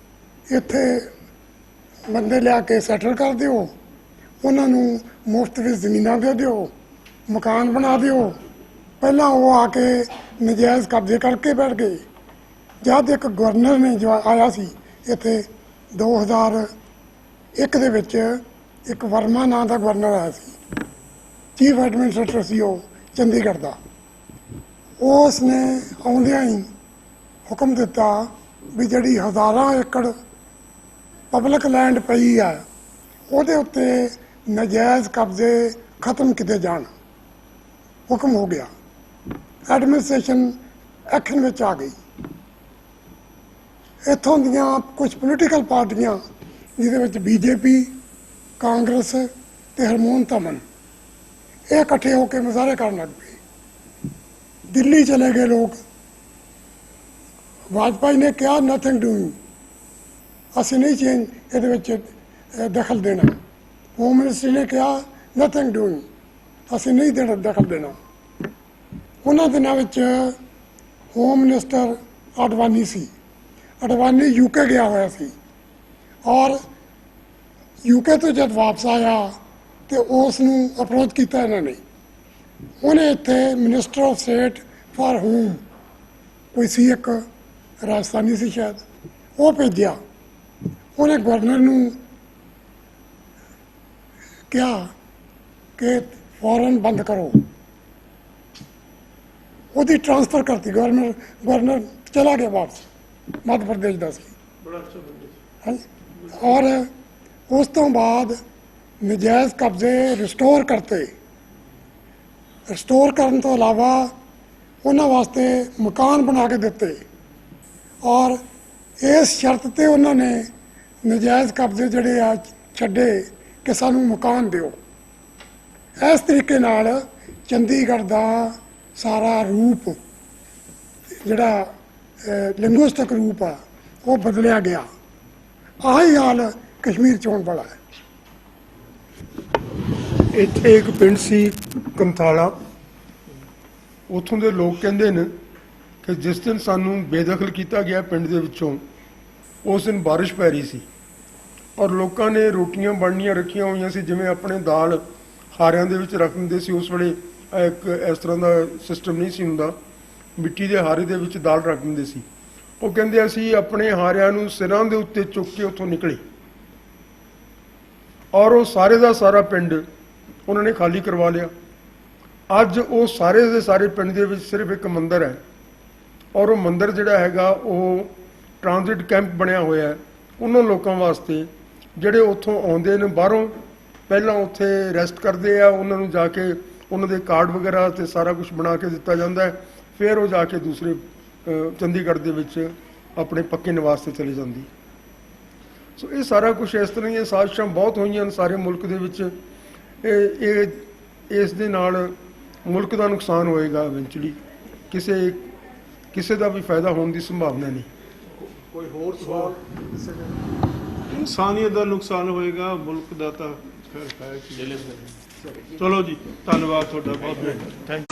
[SPEAKER 4] ਇੱਥੇ ਬੰਦੇ ਲਿਆ ਕੇ ਸੈਟਲ ਕਰ ਦਿਓ, ਉਹਨਾਂ ਨੂੰ ਮੁਫਤ ਵਿੱਚ ਜ਼ਮੀਨਾਂ ਦੇ ਦਿਓ, ਮਕਾਨ ਬਣਾ ਦਿਓ। ਪਹਿਲਾਂ ਉਹ ਆ ਕੇ ਨਜਾਇਜ਼ ਕਬਜ਼ੇ ਕਰਕੇ ਬੈਠ ਗਏ। ਜਦ ਇੱਕ ਗਵਰਨਰ ਨੇ ਜੋ ਆਇਆ ਸੀ ਇੱਥੇ 2001 ਦੇ ਵਿੱਚ, ਇੱਕ ਵਰਮਾ ਨਾਂ ਦਾ ਗਵਰਨਰ ਆਇਆ ਸੀ, ਚੀਫ ਐਡਮਿਨਿਸਟ੍ਰੇਟਰ ਸੀ ਉਹ ਚੰਡੀਗੜ੍ਹ ਦਾ। ਉਸ ਨੇ ਆਉਂਦਿਆਂ ਹੀ ਹੁਕਮ ਦਿੱਤਾ ਵੀ ਜਿਹੜੀ ਹਜ਼ਾਰਾਂ ਏਕੜ ਪਬਲਿਕ ਲੈਂਡ ਪਈ ਆ, ਉਹਦੇ ਉੱਤੇ ਨਜਾਇਜ਼ ਕਬਜ਼ੇ ਖਤਮ ਕੀਤੇ ਜਾਣ। ਹੁਕਮ ਹੋ ਗਿਆ, ਐਡਮਿਨਿਸਟ੍ਰੇਸ਼ਨ ਐਕਸ਼ਨ ਵਿੱਚ ਆ ਗਈ। ਇੱਥੋਂ ਦੀਆਂ ਕੁਝ ਪੋਲੀਟੀਕਲ ਪਾਰਟੀਆਂ, ਜਿਹਦੇ ਵਿੱਚ ਬੀਜੇਪੀ, ਕਾਂਗਰਸ ਤੇ ਹਰਮੋਹਨ ਅਮਨ, ਇਹ ਇਕੱਠੇ ਹੋ ਕੇ ਮੁਜ਼ਾਹਰੇ ਕਰਨ ਲੱਗ ਪਏ। ਦਿੱਲੀ ਚਲੇ ਗਏ ਲੋਕ। ਵਾਜਪਾਈ ਨੇ ਕਿਹਾ ਨਥਿੰਗ ਡੂਇੰਗ, ਅਸੀਂ ਨਹੀਂ ਚੇਂਜ ਇਹਦੇ ਵਿੱਚ ਦਖਲ ਦੇਣਾ। ਹੋਮ ਮਿਨਿਸਟਰੀ ਨੇ ਕਿਹਾ ਨਥਿੰਗ ਡੂਇੰਗ, ਅਸੀਂ ਨਹੀਂ ਦੇਣਾ ਦਖਲ ਦੇਣਾ। ਉਹਨਾਂ ਦਿਨਾਂ ਵਿੱਚ ਹੋਮ ਮਿਨਿਸਟਰ ਅਡਵਾਨੀ ਸੀ। ਅਡਵਾਨੀ ਯੂਕੇ ਗਿਆ ਹੋਇਆ ਸੀ ਔਰ ਯੂਕੇ ਤੋਂ ਜਦ ਵਾਪਸ ਆਇਆ ਤੇ ਉਸ ਨੂੰ ਅਪਰੋਚ ਕੀਤਾ ਇਹਨਾਂ ਨੇ। ਉਹਨੇ ਇੱਥੇ minister of state for home ਕੋਈ ਸੀ, ਇੱਕ ਰਾਜਸਥਾਨੀ ਸੀ ਸ਼ਾਇਦ, ਉਹ ਭੇਜਿਆ। ਉਹਨੇ ਗਵਰਨਰ ਨੂੰ ਕਿਹਾ ਕਿ ਫੌਰਨ ਬੰਦ ਕਰੋ। ਉਹਦੀ ਟ੍ਰਾਂਸਫਰ ਕਰਤੀ, ਗਵਰਨਰ ਚਲਾ ਗਿਆ ਵਾਪਸ, ਮੱਧ ਪ੍ਰਦੇਸ਼ ਦਾ ਸੀ।
[SPEAKER 2] ਬੜਾ ਅੱਛਾ ਬੰਦਾ ਸੀ।
[SPEAKER 4] ਹਾਂਜੀ। ਔਰ ਉਸ ਤੋਂ ਬਾਅਦ ਨਜਾਇਜ਼ ਕਬਜ਼ੇ ਰਿਸਟੋਰ ਕਰਤੇ। ਰਿਸਟੋਰ ਕਰਨ ਤੋਂ ਇਲਾਵਾ ਉਹਨਾਂ ਵਾਸਤੇ ਮਕਾਨ ਬਣਾ ਕੇ ਦਿੱਤੇ ਔਰ ਇਸ ਸ਼ਰਤ ਤੇ ਉਹਨਾਂ ਨੇ ਨਜਾਇਜ਼ ਕਬਜ਼ੇ ਜਿਹੜੇ ਆ ਛੱਡੇ ਕਿ ਸਾਨੂੰ ਮਕਾਨ ਦਿਓ। ਇਸ ਤਰੀਕੇ ਨਾਲ ਚੰਡੀਗੜ੍ਹ ਦਾ ਸਾਰਾ ਰੂਪ ਜਿਹੜਾ ਲਿੰਗੁਇਸਟਿਕ ਰੂਪ ਆ ਉਹ ਬਦਲਿਆ ਗਿਆ। ਆਹੀ ਹਾਲ ਕਸ਼ਮੀਰ ਚੋਣ ਵਾਲਾ ਹੈ।
[SPEAKER 3] ਇੱਥੇ ਇੱਕ ਪਿੰਡ ਸੀ ਕਮਥਾਲਾ, ਉੱਥੋਂ ਦੇ ਲੋਕ ਕਹਿੰਦੇ ਨੇ ਕਿ ਜਿਸ ਦਿਨ ਸਾਨੂੰ ਬੇਦਖਲ ਕੀਤਾ ਗਿਆ ਪਿੰਡ ਦੇ ਵਿੱਚੋਂ, ਉਸ ਦਿਨ ਬਾਰਿਸ਼ ਪੈ ਰਹੀ ਸੀ ਔਰ ਲੋਕਾਂ ਨੇ ਰੋਟੀਆਂ ਬਣਨੀਆਂ ਰੱਖੀਆਂ ਹੋਈਆਂ ਸੀ, ਜਿਵੇਂ ਆਪਣੇ ਦਾਲ ਹਾਰਿਆਂ ਦੇ ਵਿੱਚ ਰੱਖ ਦਿੰਦੇ ਸੀ। ਉਸ ਵੇਲੇ ਇੱਕ ਇਸ ਤਰ੍ਹਾਂ ਦਾ ਸਿਸਟਮ ਨਹੀਂ ਸੀ ਹੁੰਦਾ, ਮਿੱਟੀ ਦੇ ਹਾਰੇ ਦੇ ਵਿੱਚ ਦਾਲ ਰੱਖ ਦਿੰਦੇ ਸੀ। ਉਹ ਕਹਿੰਦੇ ਅਸੀਂ ਆਪਣੇ ਹਾਰਿਆਂ ਨੂੰ ਸਿਰਾਂ ਦੇ ਉੱਤੇ ਚੁੱਕ ਕੇ ਉੱਥੋਂ ਨਿਕਲੇ ਔਰ ਉਹ ਸਾਰੇ ਦਾ ਸਾਰਾ ਪਿੰਡ ਉਹਨਾਂ ਨੇ ਖਾਲੀ ਕਰਵਾ ਲਿਆ। ਅੱਜ ਉਹ ਸਾਰੇ ਦੇ ਸਾਰੇ ਪਿੰਡ ਦੇ ਵਿੱਚ ਸਿਰਫ ਇੱਕ ਮੰਦਿਰ ਹੈ ਔਰ ਉਹ ਮੰਦਿਰ ਜਿਹੜਾ ਹੈਗਾ ਉਹ ਟ੍ਰਾਂਜ਼ਿਟ ਕੈਂਪ ਬਣਿਆ ਹੋਇਆ ਹੈ ਉਹਨਾਂ ਲੋਕਾਂ ਵਾਸਤੇ ਜਿਹੜੇ ਉੱਥੋਂ ਆਉਂਦੇ ਨੇ ਬਾਹਰੋਂ, ਪਹਿਲਾਂ ਉੱਥੇ ਰੈਸਟ ਕਰਦੇ ਆ, ਉਹਨਾਂ ਨੂੰ ਜਾ ਕੇ ਉਹਨਾਂ ਦੇ ਕਾਰਡ ਵਗੈਰਾ ਤੇ ਸਾਰਾ ਕੁਝ ਬਣਾ ਕੇ ਦਿੱਤਾ ਜਾਂਦਾ ਹੈ, ਫਿਰ ਉਹ ਜਾ ਕੇ ਦੂਸਰੇ ਚੰਡੀਗੜ੍ਹ ਦੇ ਵਿੱਚ ਆਪਣੇ ਪੱਕੇ ਨਿਵਾਸ ਤੇ ਚਲੇ ਜਾਂਦੀ। ਸੋ ਇਹ ਸਾਰਾ ਕੁਝ ਇਸ ਤਰ੍ਹਾਂ ਦੀਆਂ ਸਾਜ਼ਿਸ਼ਾਂ ਬਹੁਤ ਹੋਈਆਂ ਨੇ ਸਾਰੇ ਮੁਲਕ ਦੇ ਵਿੱਚ। ਇਸ ਦੇ ਨਾਲ ਮੁਲਕ ਦਾ ਨੁਕਸਾਨ ਹੋਏਗਾ ਇਵੈਂਚੁਅਲੀ, ਕਿਸੇ ਦਾ ਵੀ ਫਾਇਦਾ ਹੋਣ ਦੀ ਸੰਭਾਵਨਾ ਨਹੀਂ।
[SPEAKER 2] ਕੋਈ ਹੋਰ ਸਵਾਲ? ਇਨਸਾਨੀਅਤ ਦਾ ਨੁਕਸਾਨ ਹੋਏਗਾ, ਮੁਲਕ ਦਾ ਤਾਂ ਫਿਰ ਹੈ ਕੀ। ਚਲੋ ਜੀ, ਧੰਨਵਾਦ ਤੁਹਾਡਾ ਬਹੁਤ ਬਹੁਤ। ਥੈਂਕ